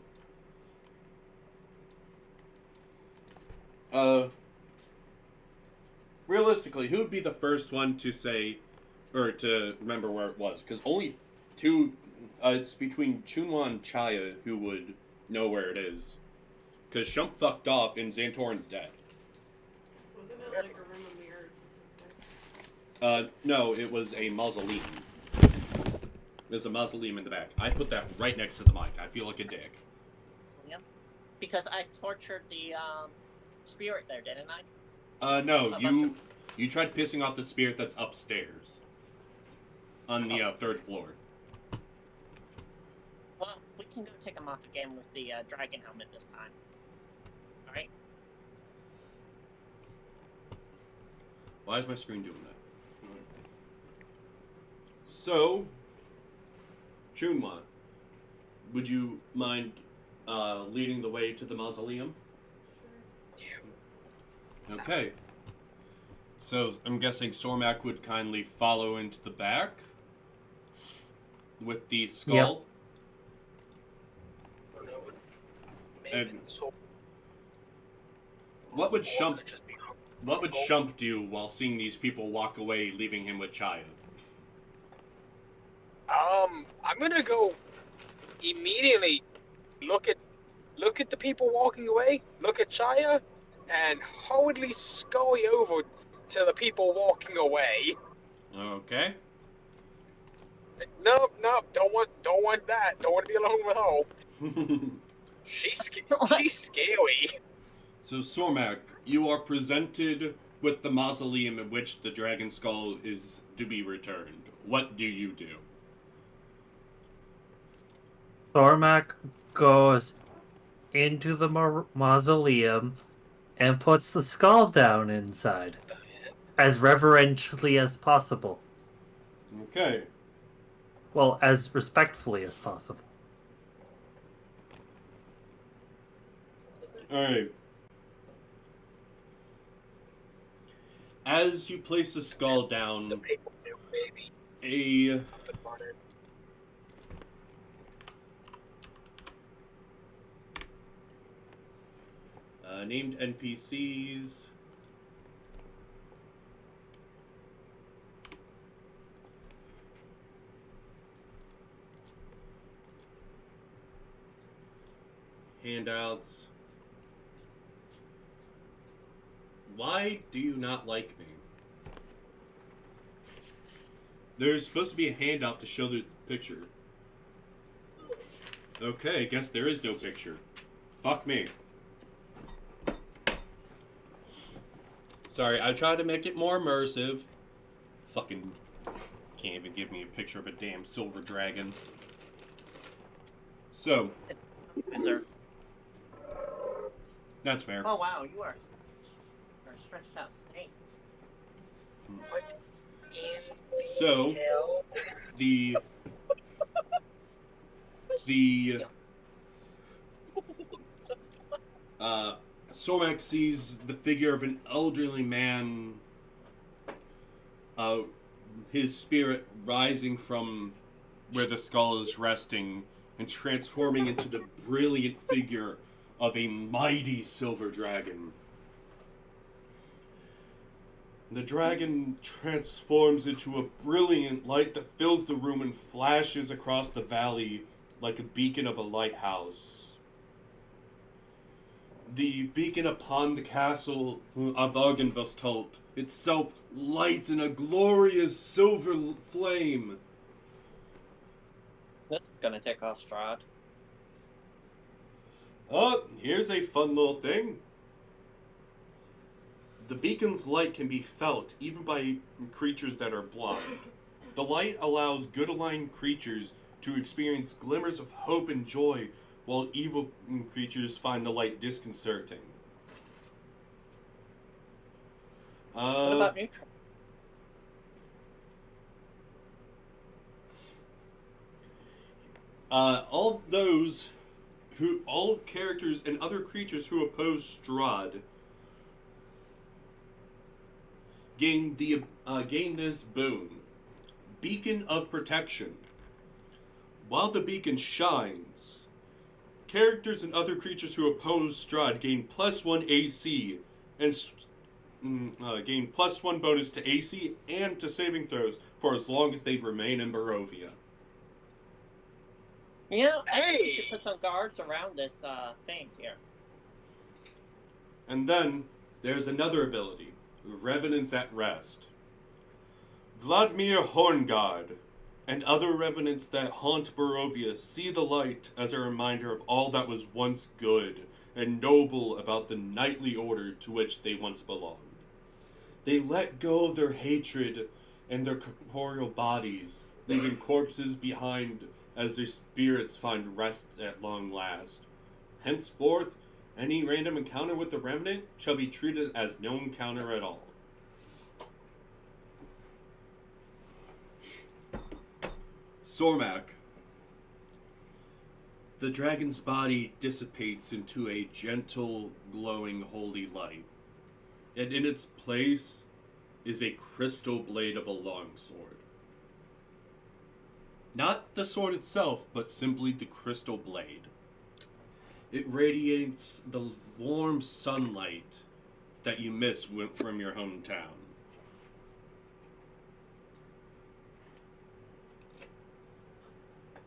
realistically, who would be the first one to say, or to remember where it was? Because only two, it's between Chunwa and Chaya who would know where it is. Because Shump fucked off and Xantorin's dead. Wasn't it like a room of mirrors or something? No, it was a mausoleum. There's a mausoleum in the back. I put that right next to the mic. I feel like a dick. Yep. Because I tortured the spirit there, didn't I? No, you tried pissing off the spirit that's upstairs. On the third floor. Well, we can go take him off again with the dragon helmet this time. Alright? Why is my screen doing that? So, Chunwa, would you mind leading the way to the mausoleum? Okay. So, I'm guessing Sormak would kindly follow into the back with the skull. And what would Shump do while seeing these people walk away, leaving him with Chaya? I'm gonna go immediately look at the people walking away, look at Chaya, and hurriedly scurry over to the people walking away. Okay. No, don't want that. Don't want to be alone with her. She's scary. So, Sormak, you are presented with the mausoleum in which the dragon skull is to be returned. What do you do? Thormac goes into the mausoleum and puts the skull down inside, as reverentially as possible. Okay. Well, as respectfully as possible. Alright. As you place the skull down, The people do, baby. a named NPCs. Handouts. Why do you not like me? There's supposed to be a handout to show the picture. Okay, guess there is no picture. Fuck me. Sorry, I tried to make it more immersive. Fucking can't even give me a picture of a damn silver dragon. So, Wizard. that's fair. Oh wow, you are. stretched out snake. So Hell. the Sormac sees the figure of an elderly man, his spirit rising from where the skull is resting and transforming into the brilliant figure of a mighty silver dragon. The dragon transforms into a brilliant light that fills the room and flashes across the valley like a beacon of a lighthouse. The beacon upon the castle of Argenvostholt itself lights in a glorious silver flame. That's gonna take off Strahd. Oh, here's a fun little thing. The beacon's light can be felt even by creatures that are blind. The light allows good aligned creatures to experience glimmers of hope and joy, while evil creatures find the light disconcerting. What about neutral? All characters and other creatures who oppose Strahd gain this boon, Beacon of Protection. While the beacon shines, characters and other creatures who oppose Strahd gain +1 AC and gain +1 bonus to AC and to saving throws for as long as they remain in Barovia. You know, I think we Hey! should put some guards around this thing here. And then there's another ability, Revenants at Rest. Vladimir Horngard and other revenants that haunt Barovia see the light as a reminder of all that was once good and noble about the knightly order to which they once belonged. They let go of their hatred and their corporeal bodies, leaving corpses behind as their spirits find rest at long last. Henceforth, any random encounter with the Revenant shall be treated as no encounter at all. Sormac. The dragon's body dissipates into a gentle, glowing, holy light, and in its place is a crystal blade of a longsword. Not the sword itself, but simply the crystal blade. It radiates the warm sunlight that you miss from your hometown.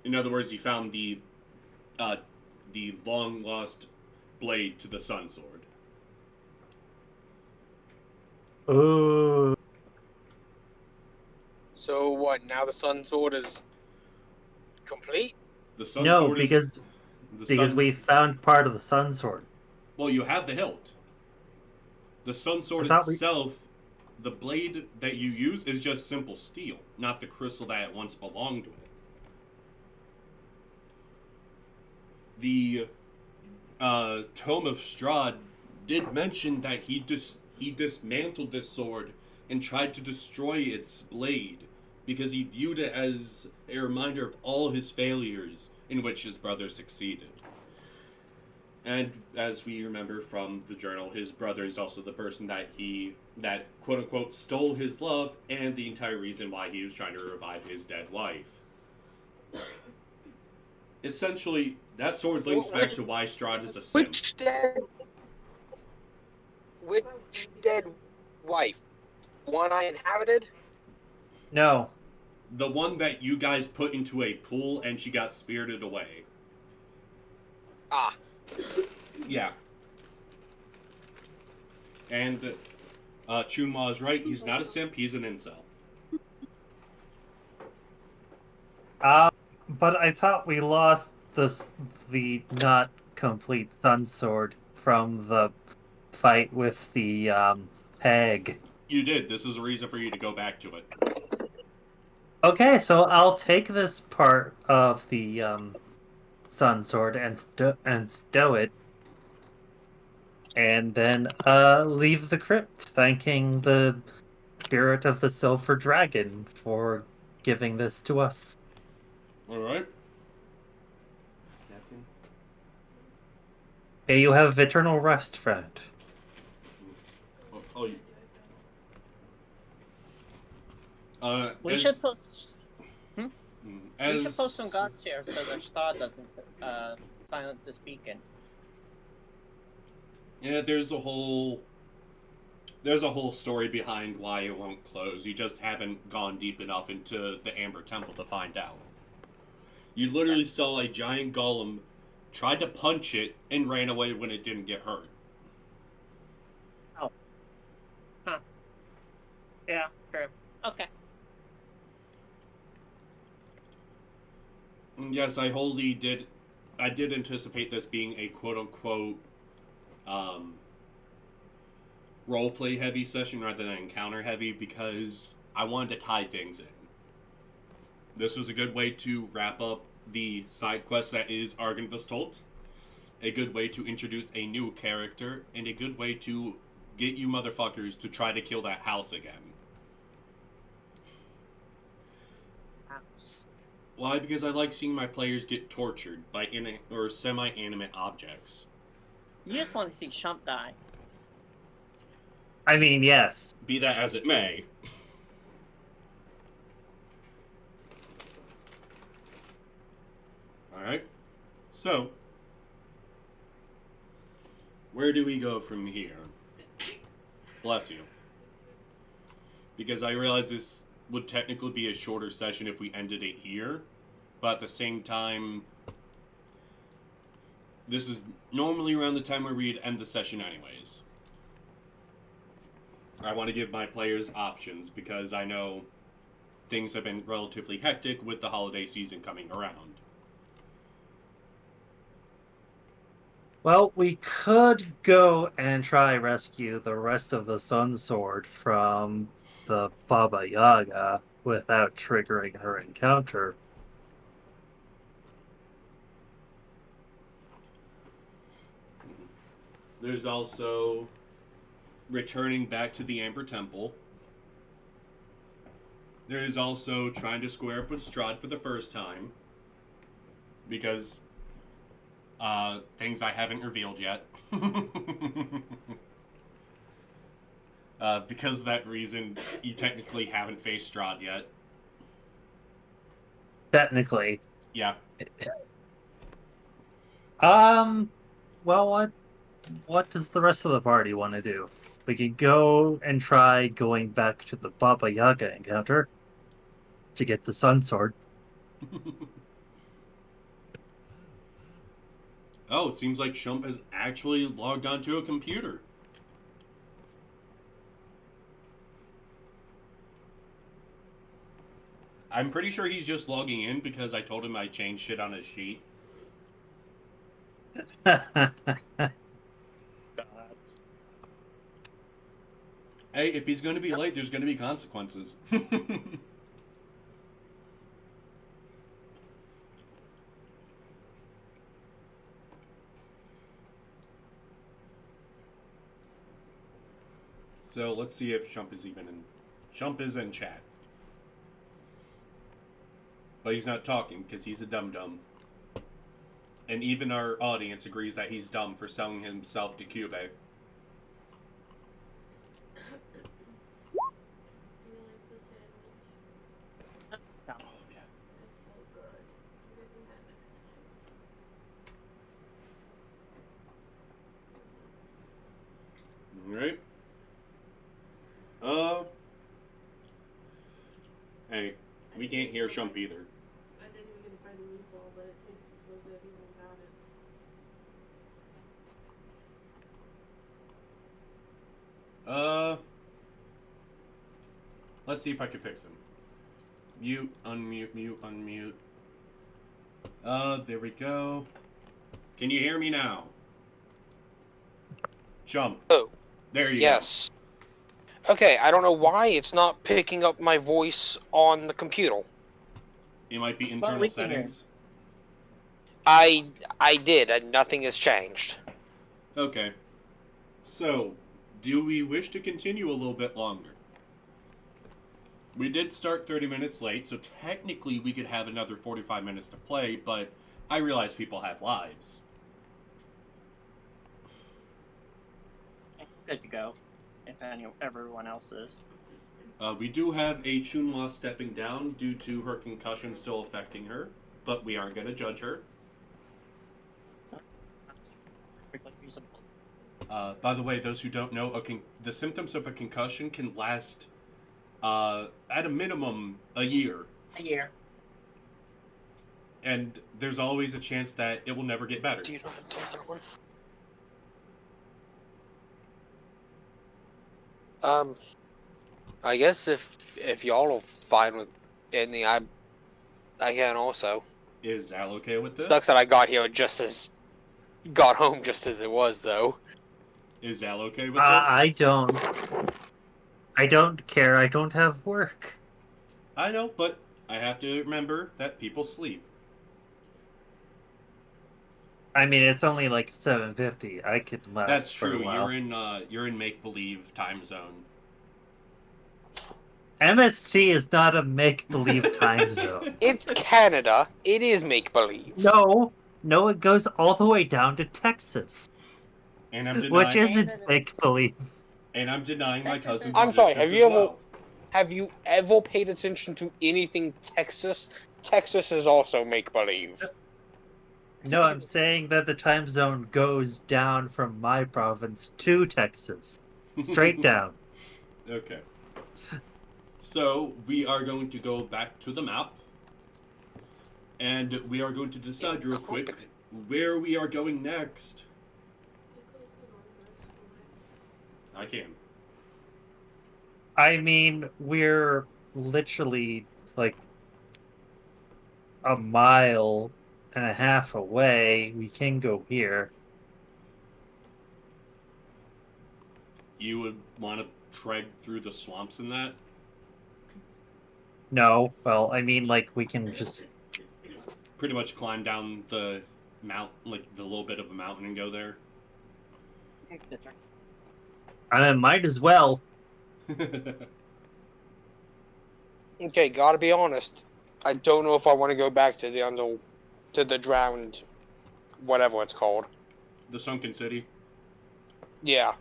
In other words, you found the long lost blade to the sun sword. Ooh. So what? Now the sun sword is complete. The sun No, sword because is the because sun, we found part of the sun sword. well, you have the hilt. The sun sword I thought we- itself, the blade that you use is just simple steel, not the crystal that it once belonged with. The Tome of Strahd did mention that he dismantled this sword and tried to destroy its blade because he viewed it as a reminder of all his failures in which his brother succeeded. And as we remember from the journal, his brother is also the person that quote unquote stole his love and the entire reason why he was trying to revive his dead wife. Essentially, that sword links back to why Strahd is a simp. Which dead wife? One I inhabited? No. The one that you guys put into a pool and she got spirited away. Ah. Yeah. And Chunma is right. He's not a simp. He's an incel. But I thought we lost the not complete sun sword from the fight with the hag. You did. This is a reason for you to go back to it. Okay, so I'll take this part of the sun sword and stow it. and then leave the crypt, thanking the spirit of the Silver Dragon for giving this to us. All right. Napkin. May you have eternal rest, friend. Oh, We as- should put mm, we should post some guards here so the star doesn't silence this beacon. Yeah, there's a whole story behind why it won't close. You just haven't gone deep enough into the Amber Temple to find out. You literally saw a giant golem, tried to punch it, and ran away when it didn't get hurt. Oh. Huh. Yeah, true. Okay. And yes, I did anticipate this being a quote-unquote roleplay heavy session rather than encounter heavy, because I wanted to tie things in. This was a good way to wrap up the side quest that is Argynvostholt, a good way to introduce a new character, and a good way to get you motherfuckers to try to kill that house again. House. Why? Because I like seeing my players get tortured by semi-animate objects. You just want to see Shump die. I mean, yes. Be that as it may. Alright. So, where do we go from here? Bless you. Because I realize this would technically be a shorter session if we ended it here, but at the same time, this is normally around the time where we'd end the session anyways. I want to give my players options because I know things have been relatively hectic with the holiday season coming around. Well, we could go and try rescue the rest of the Sun Sword from the Baba Yaga without triggering her encounter. There's also returning back to the Amber Temple. There's also trying to square up with Strahd for the first time. Because things I haven't revealed yet. Because of that reason, you technically haven't faced Strahd yet. Technically. Yeah. Well, what does the rest of the party want to do? We could go and try going back to the Baba Yaga encounter to get the Sun Sword. Oh, it seems like Shump has actually logged onto a computer. I'm pretty sure he's just logging in because I told him I changed shit on his sheet. God. Hey, if he's going to be late, there's going to be consequences. So let's see if Shump is even in. Shump is in chat. But he's not talking because he's a dum-dum. And even our audience agrees that he's dumb for selling himself to Cube. Do you like the sandwich? No. Oh, yeah. It's so good. I'm getting that next time. Alright. Hey, we can't hear Shump either. I didn't even get to find a meatball, but it tasted so good even without it. Let's see if I can fix him. Mute, unmute, mute, unmute. There we go. Can you hear me now? Shump. Oh. There you go. Yes. Okay, I don't know why it's not picking up my voice on the computer. It might be Well, internal we can hear. settings. I did, and nothing has changed. Okay. So, do we wish to continue a little bit longer? We did start 30 minutes late, so technically we could have another 45 minutes to play, but I realize people have lives. Good to go. If everyone else is. We do have a Chunma stepping down due to her concussion still affecting her, but we aren't going to judge her. That's perfectly reasonable. By the way, those who don't know, the symptoms of a concussion can last, at a minimum, a year. A year. And there's always a chance that it will never get better. Do you know how to take that one? I guess if y'all are fine with ending, I can also. Is Zal okay with this? Sucks that I got here got home just as it was, though. Is Zal okay with this? I don't care. I don't have work. I know, but I have to remember that people sleep. I mean, it's only like 7:50. I could last. That's for true. a while. You're in make-believe time zone. MST is not a make-believe time zone. It's Canada. It is make-believe. No, it goes all the way down to Texas, And I'm denying, which isn't make-believe. and I'm denying my cousin's I'm sorry, existence have you as ever- well. Have you ever paid attention to anything Texas? Texas is also make-believe. No, I'm saying that the time zone goes down from my province to Texas, straight down. Okay. So, we are going to go back to the map. And we are going to decide real quick where we are going next. I can. I mean, we're literally like a mile and a half away. We can go here. You would want to trek through the swamps and that? No, well, I mean, like, we can just. Pretty much climb down the like the little bit of a mountain and go there. I might as well. Okay, gotta be honest. I don't know if I want to go back to the drowned, whatever it's called. The Sunken City. Yeah.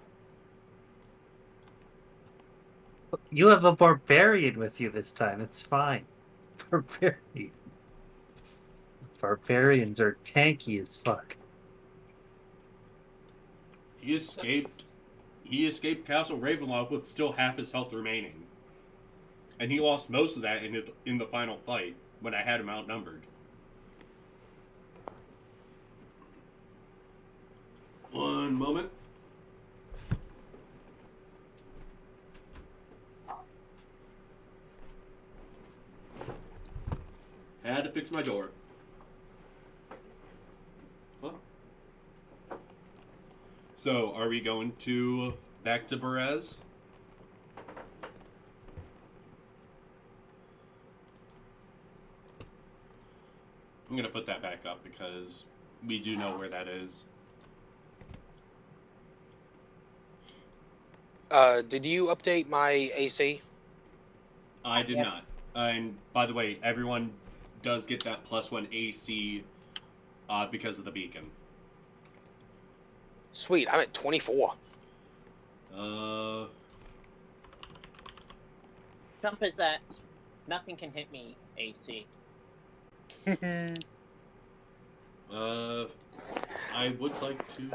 You have a barbarian with you this time. It's fine. Barbarian. Barbarians are tanky as fuck. He escaped Castle Ravenloft with still half his health remaining. And he lost most of that in the final fight when I had him outnumbered. One moment. I had to fix my door. Huh? So, are we going back to Berez? I'm gonna put that back up because we do know where that is. Did you update my AC? I did not. And by the way, everyone does get that +1 AC because of the beacon. Sweet, I'm at 24. Jump is at nothing can hit me AC. I would like to.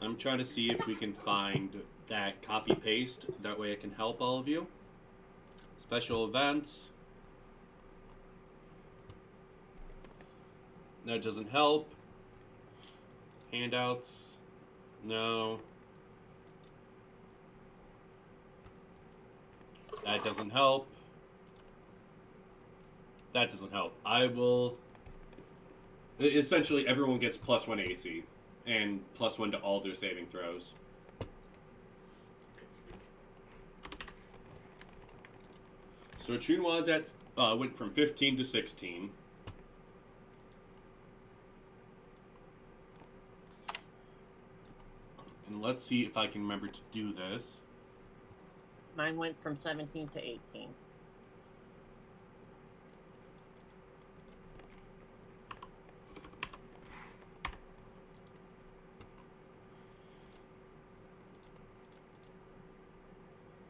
I'm trying to see if we can find that copy paste. That way I can help all of you. Special events. That doesn't help. Handouts. No. That doesn't help. That doesn't help. I will... Essentially, everyone gets +1 AC. And +1 to all their saving throws. So Chunwa's went from 15 to 16. let's see if I can remember to do this. Mine went from 17 to 18.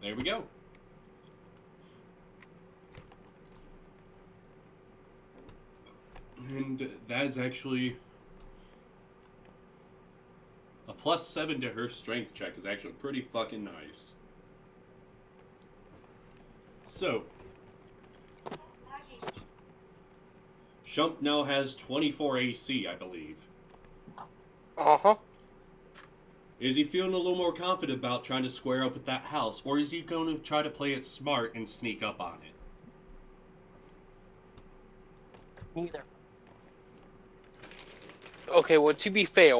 There we go. And that is actually a +7 to her strength check is actually pretty fucking nice. So, Shump now has 24 AC, I believe. Uh-huh. Is he feeling a little more confident about trying to square up with that house, or is he going to try to play it smart and sneak up on it? Neither. Okay, well, to be fair,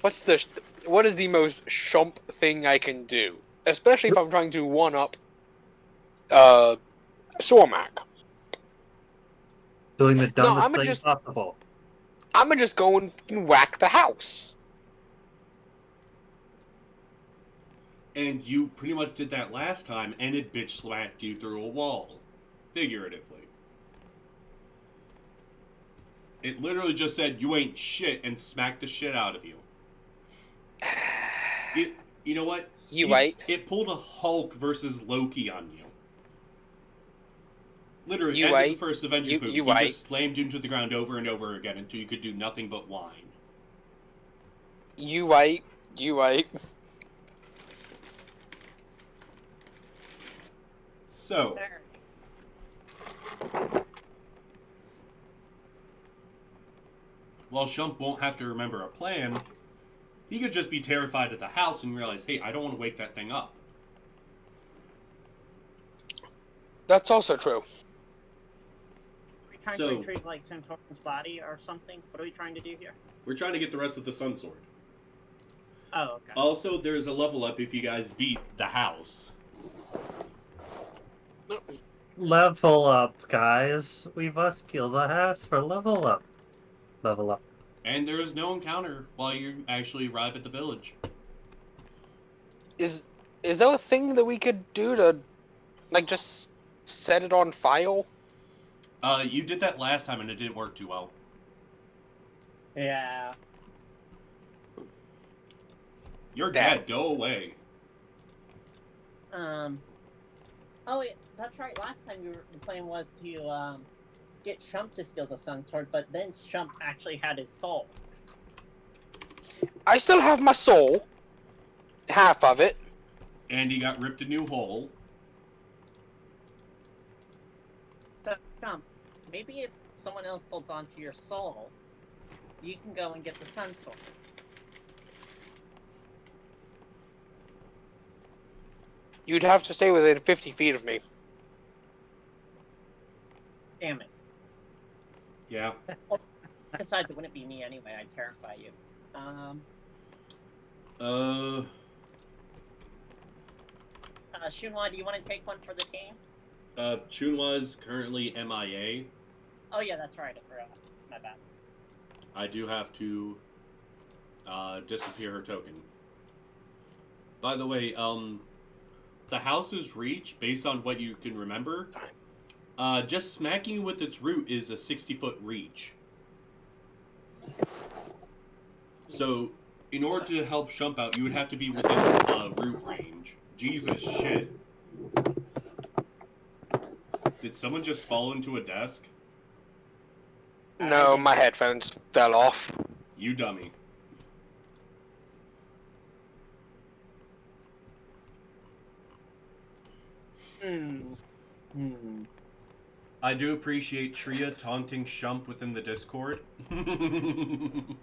what is the most Shump thing I can do? Especially if I'm trying to one-up, Sormac. Doing the No, dumbest I'ma thing just- possible. I'ma just go and whack the house. And you pretty much did that last time, and it bitch slapped you through a wall. Figuratively. It literally just said, you ain't shit, and smacked the shit out of you. You know what? It pulled a Hulk versus Loki on you. Literally, You end of the right. first Avengers movie. You He right. just slammed you into the ground over and over again until you could do nothing but whine. You right. So, There. while Shump won't have to remember a plan, he could just be terrified of the house and realize, hey, I don't want to wake that thing up. That's also true. Are we trying So- to retrieve like Centaur's body or something? What are we trying to do here? We're trying to get the rest of the Sun Sword. Oh, okay. Also, there's a level up if you guys beat the house. Level up, guys. We must kill the house for level up. Level up. And there is no encounter while you actually arrive at the village. Is there a thing that we could do to, like, just set it on fire? You did that last time and it didn't work too well. Yeah. You're Damn. dead. Go away. Oh, yeah, that's right. Last time the plan was to get Shump to steal the Sun Sword, but then Shump actually had his soul. I still have my soul. Half of it. And he got ripped a new hole. So, Shump, maybe if someone else holds on to your soul, you can go and get the Sun Sword. You'd have to stay within 50 feet of me. Damn it. Yeah. Besides, it wouldn't be me anyway. I'd terrify you. Shunhua, do you want to take one for the team? Chunhua is currently MIA. Oh yeah, that's right. I forgot. My bad. I do have to disappear her token. By the way, the house's reach, based on what you can remember, just smacking you with its root is a 60-foot reach. So, in order to help Shump out, you would have to be within root range. Jesus shit. Did someone just fall into a desk? No, my headphones fell off. You dummy. I do appreciate Tria taunting Shump within the Discord. Can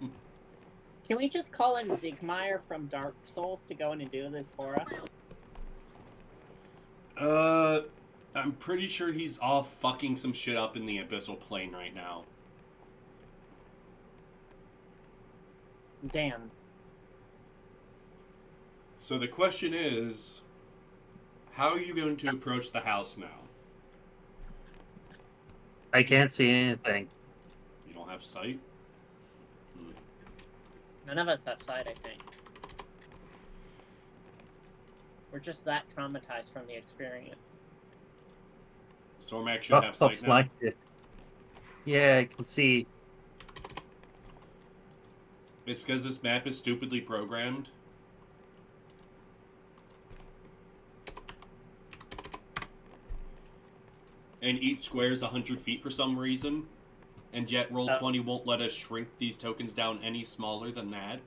we just call in Zigmeyer from Dark Souls to go in and do this for us? I'm pretty sure he's off fucking some shit up in the Abyssal Plane right now. Damn. So the question is, how are you going to approach the house now? I can't see anything. You don't have sight? None of us have sight, I think. We're just that traumatized from the experience. Sormac should have sight now. It. Yeah, I can see. It's because this map is stupidly programmed. And each square is 100 feet for some reason. And yet Roll20 won't let us shrink these tokens down any smaller than that.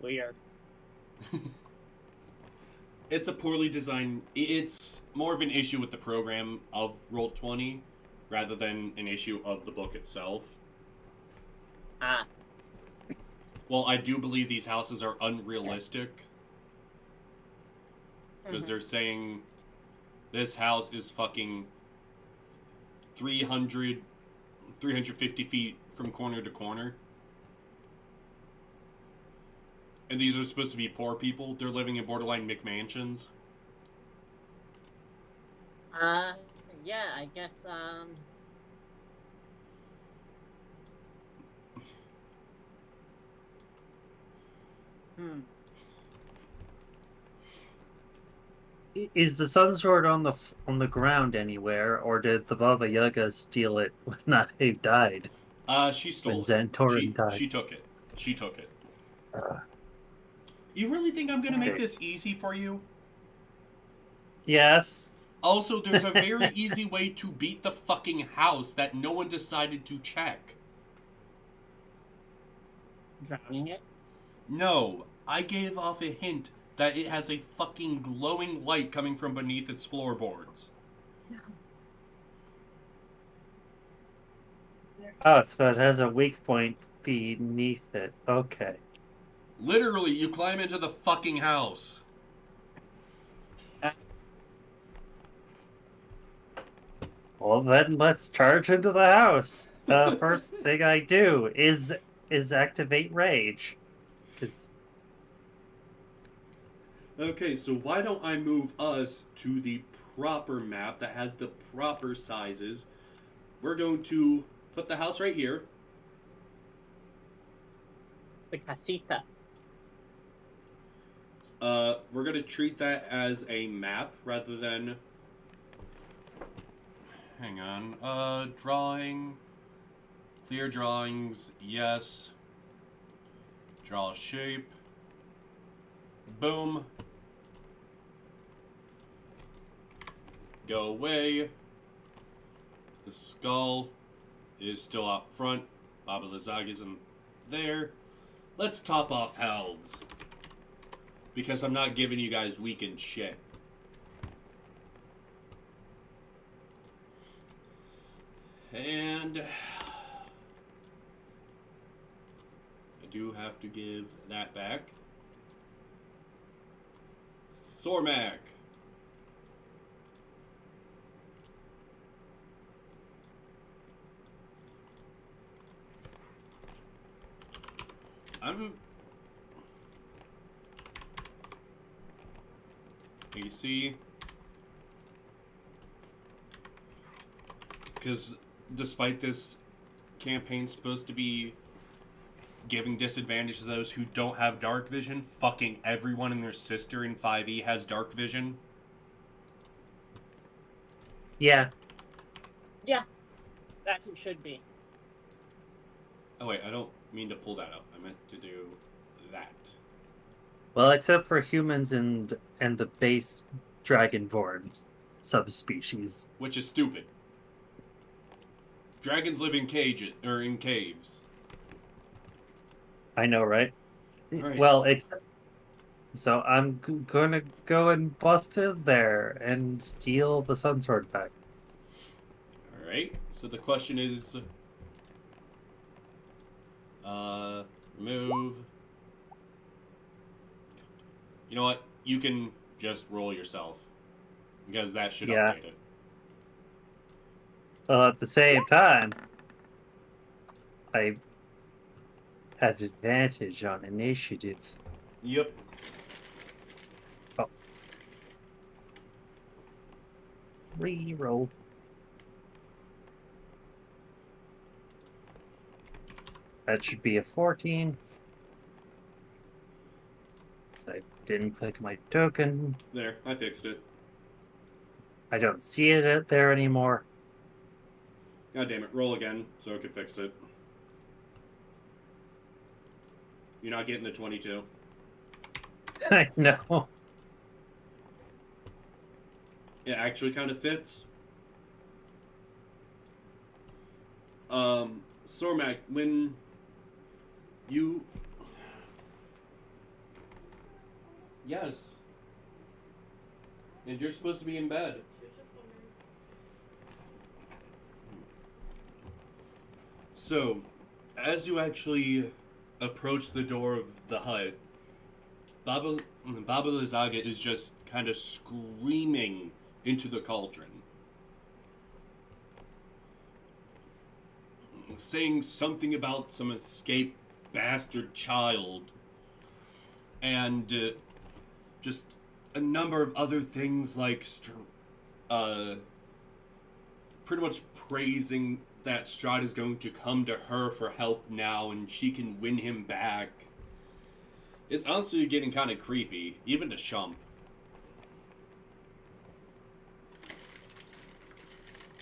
Weird. It's a poorly designed... It's more of an issue with the program of Roll20 rather than an issue of the book itself. Ah. Well, I do believe these houses are unrealistic. Because they're saying this house is fucking 350 feet from corner to corner. And these are supposed to be poor people. They're living in borderline McMansions. Yeah, I guess, Is the Sun Sword on the ground anywhere, or did the Baba Yaga steal it when I died? She stole When it. Xantorin died. She took it. She took it. You really think I'm gonna make this easy for you? Yes. Also, there's a very easy way to beat the fucking house that no one decided to check. drowning it. No, I gave off a hint that it has a fucking glowing light coming from beneath its floorboards. Oh, so it has a weak point beneath it. Okay. Literally, you climb into the fucking house. Well, then let's charge into the house. First thing I do is activate rage, because Okay, so why don't I move us to the proper map that has the proper sizes? We're going to put the house right here. The casita. We're going to treat that as a map rather than... Hang on. Drawing. Clear drawings. Yes. Draw shape. Boom. Go away. The skull is still out front. Baba Lazag isn't there. Let's top off Helds. Because I'm not giving you guys weekend shit. And I do have to give that back. Sormac. AC. Because despite this campaign supposed to be giving disadvantage to those who don't have dark vision, fucking everyone and their sister in 5e has dark vision. yeah. Yeah, that's what it should be. Oh wait, I don't mean to pull that up. I meant to do that. Well, except for humans and the base dragonborn subspecies. Which is stupid. Dragons live in cages, or in caves. I know, right? Right. Well, so I'm gonna go and bust in there and steal the Sun Sword back. Alright, so the question is... move... You know what? You can just roll yourself. Because that should update it. Well, at the same time, I have advantage on initiative. Yep. Oh. Reroll. That should be a 14. I didn't click my token. There, I fixed it. I don't see it there anymore. God damn it, roll again so I can fix it. You're not getting the 22. I know. It actually kind of fits. Sormac, when you... Yes. And you're supposed to be in bed. She was just wondering. So, as you actually approach the door of the hut, Baba Lazaga is just kind of screaming into the cauldron, saying something about some escaped bastard child, and just a number of other things like pretty much praising that Strahd is going to come to her for help now and she can win him back. It's honestly getting kind of creepy, even to Shump.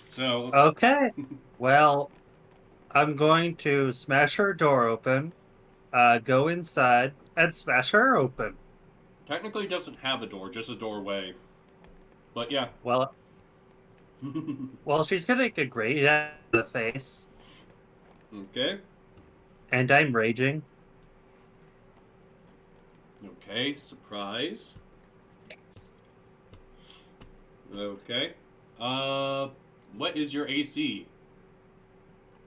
So... Okay. Well, I'm going to smash her door open, go inside, and smash her open. Technically it doesn't have a door, just a doorway. But yeah. Well, she's gonna get great at the face, Okay. and I'm raging. Okay, surprise. Okay. What is your AC?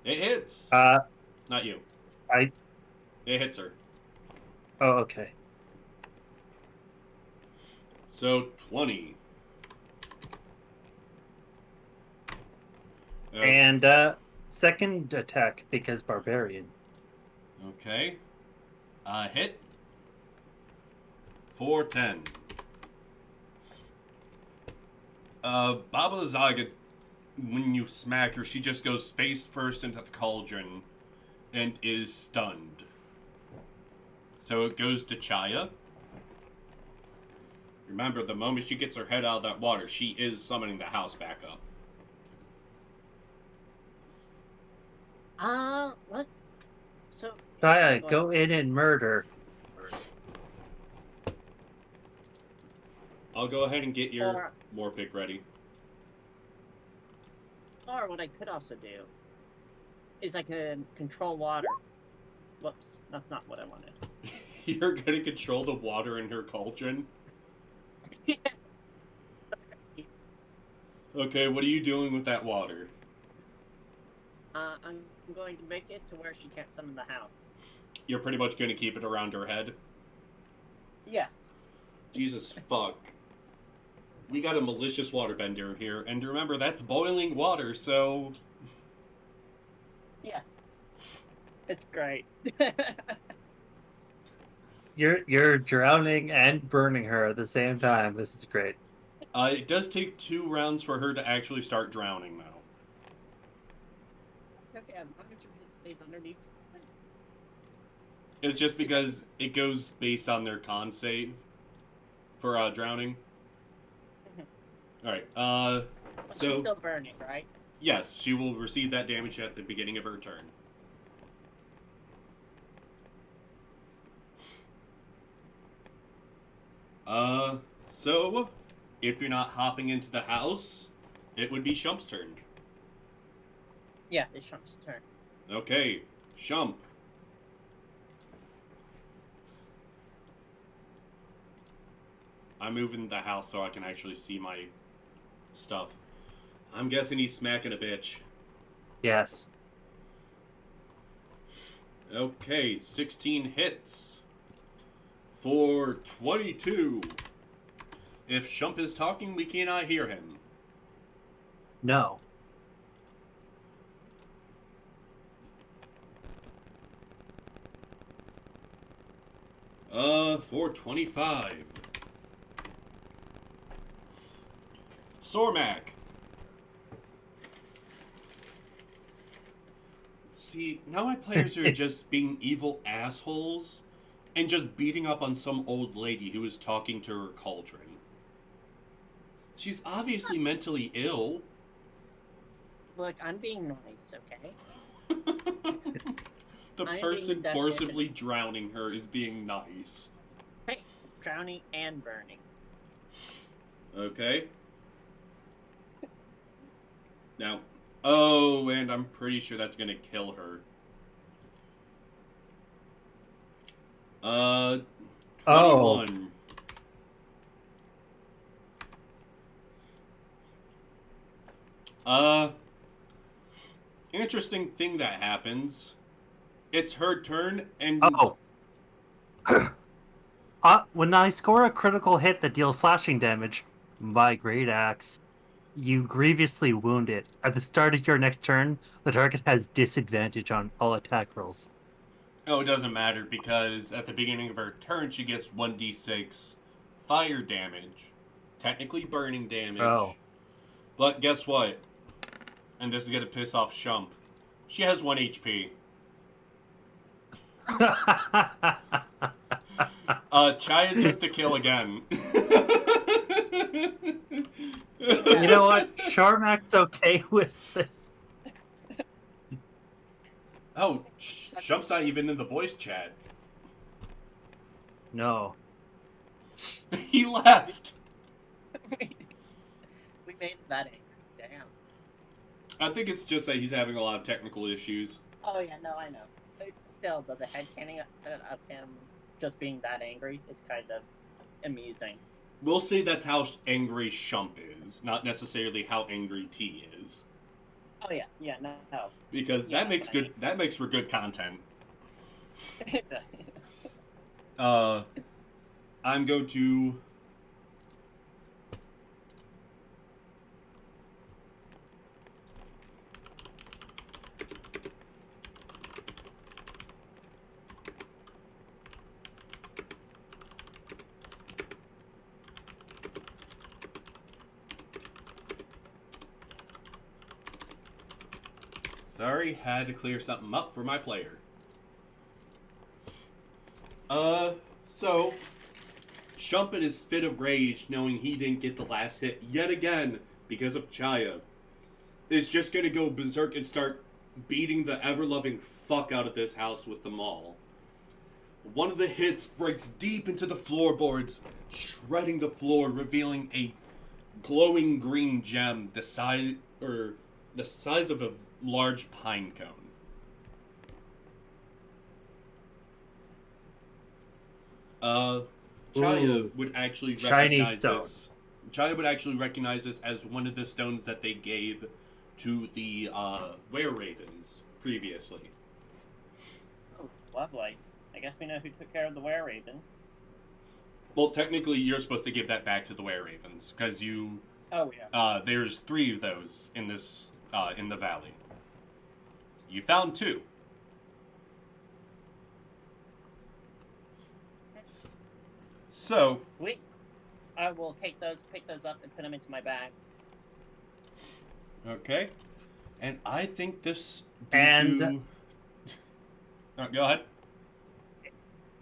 It hits. Not you. I. It hits her. Oh, okay. So 20. And second attack because barbarian. Okay. Hit. 410. Baba Zaga, when you smack her, she just goes face first into the cauldron and is stunned. So it goes to Chaya. Remember, the moment she gets her head out of that water, she is summoning the house back up. What? So. Chaya, go in and murder. I'll go ahead and get your Or- more pick ready. Or what I could also do is I could control water. Whoops, that's not what I wanted. You're gonna control the water in her cauldron? Yes. That's great. Okay, what are you doing with that water? I'm going to make it to where she can't summon the house. You're pretty much gonna keep it around her head? Yes. Jesus fuck. We got a malicious waterbender here, and remember, that's boiling water, so... Yeah. It's great. You're drowning and burning her at the same time. This is great. It does take 2 rounds for her to actually start drowning, though. Okay, as long as your head stays underneath. It's just because it goes based on their con save for drowning. Alright, She's so... still burning, right? Yes, she will receive that damage at the beginning of her turn. So, if you're not hopping into the house, it would be Shump's turn. Yeah, it's Trump's turn. Okay, Shump. I'm moving the house so I can actually see my stuff. I'm guessing he's smacking a bitch. Yes. Okay, 16 hits for 22. If Shump is talking, we cannot hear him. No. For 25. Sormac. See, now my players are just being evil assholes and just beating up on some old lady who is talking to her cauldron. She's obviously mentally ill. Look, I'm being nice, okay? The I'm person being forcibly drowning her is being nice. Hey, drowning and burning. Okay. Now, oh, and I'm pretty sure that's gonna kill her. 21. Interesting thing that happens. It's her turn, and When I score a critical hit that deals slashing damage, my great axe, you grievously wound it. At the start of your next turn, the target has disadvantage on all attack rolls. oh, it doesn't matter because at the beginning of her turn, she gets 1d6 fire damage, technically burning damage. Oh. But guess what? And this is gonna piss off Shump. She has 1 HP. Chaya took the kill again. You know what? Sharmak's okay with this. Oh, Shump's not even in the voice chat. No. He left. We made that angry. Damn. I think it's just that he's having a lot of technical issues. Oh yeah, no, I know. But still, the headcanon of him just being that angry is kind of amusing. We'll say that's how angry Shump is, not necessarily how angry T is. Oh yeah, no. Because Yeah, that makes but I good. That makes for good content. mean- I'm going to. Sorry, had to clear something up for my player. So, Shump in his fit of rage, knowing he didn't get the last hit yet again because of Chaya, is just gonna go berserk and start beating the ever-loving fuck out of this house with the maul. One of the hits breaks deep into the floorboards, shredding the floor, revealing a glowing green gem the size of a large pine cone. Chaya Ooh, would actually shiny recognize stone. this. Chaya would actually recognize this as one of the stones that they gave to the were-ravens previously. Oh, lovely. I guess we know who took care of the were-raven. Well, technically, you're supposed to give that back to the were-ravens because you. Oh yeah. There's 3 of those in this in the valley. You found 2. So, Wait. I will pick those up and put them into my bag. okay. And I think this... And- go ahead.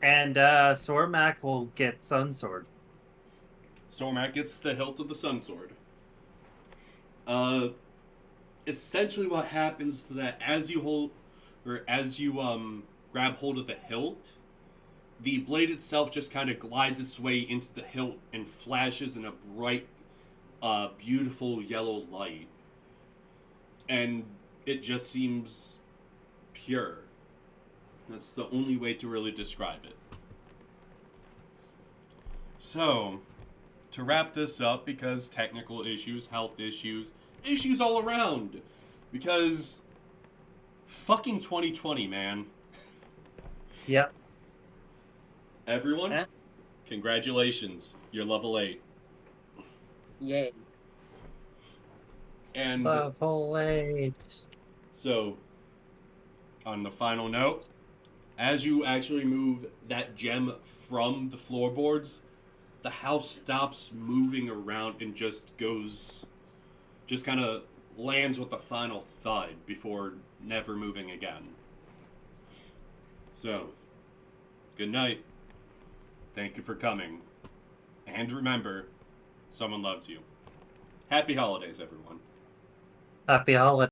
And Sormak will get Sun Sword. Sormak gets the hilt of the Sun Sword. Essentially what happens is that as you grab hold of the hilt, the blade itself just kind of glides its way into the hilt and flashes in a bright, beautiful yellow light. And it just seems pure. That's the only way to really describe it. So, to wrap this up, because technical issues, health issues, issues all around. Because fucking 2020, man. Yep. Everyone, Huh? congratulations. You're level 8. Yay. And Level 8. so, on the final note, as you actually move that gem from the floorboards, the house stops moving around and just kind of lands with a final thud before never moving again. So, good night. Thank you for coming. And remember, someone loves you. Happy holidays, everyone. Happy holidays.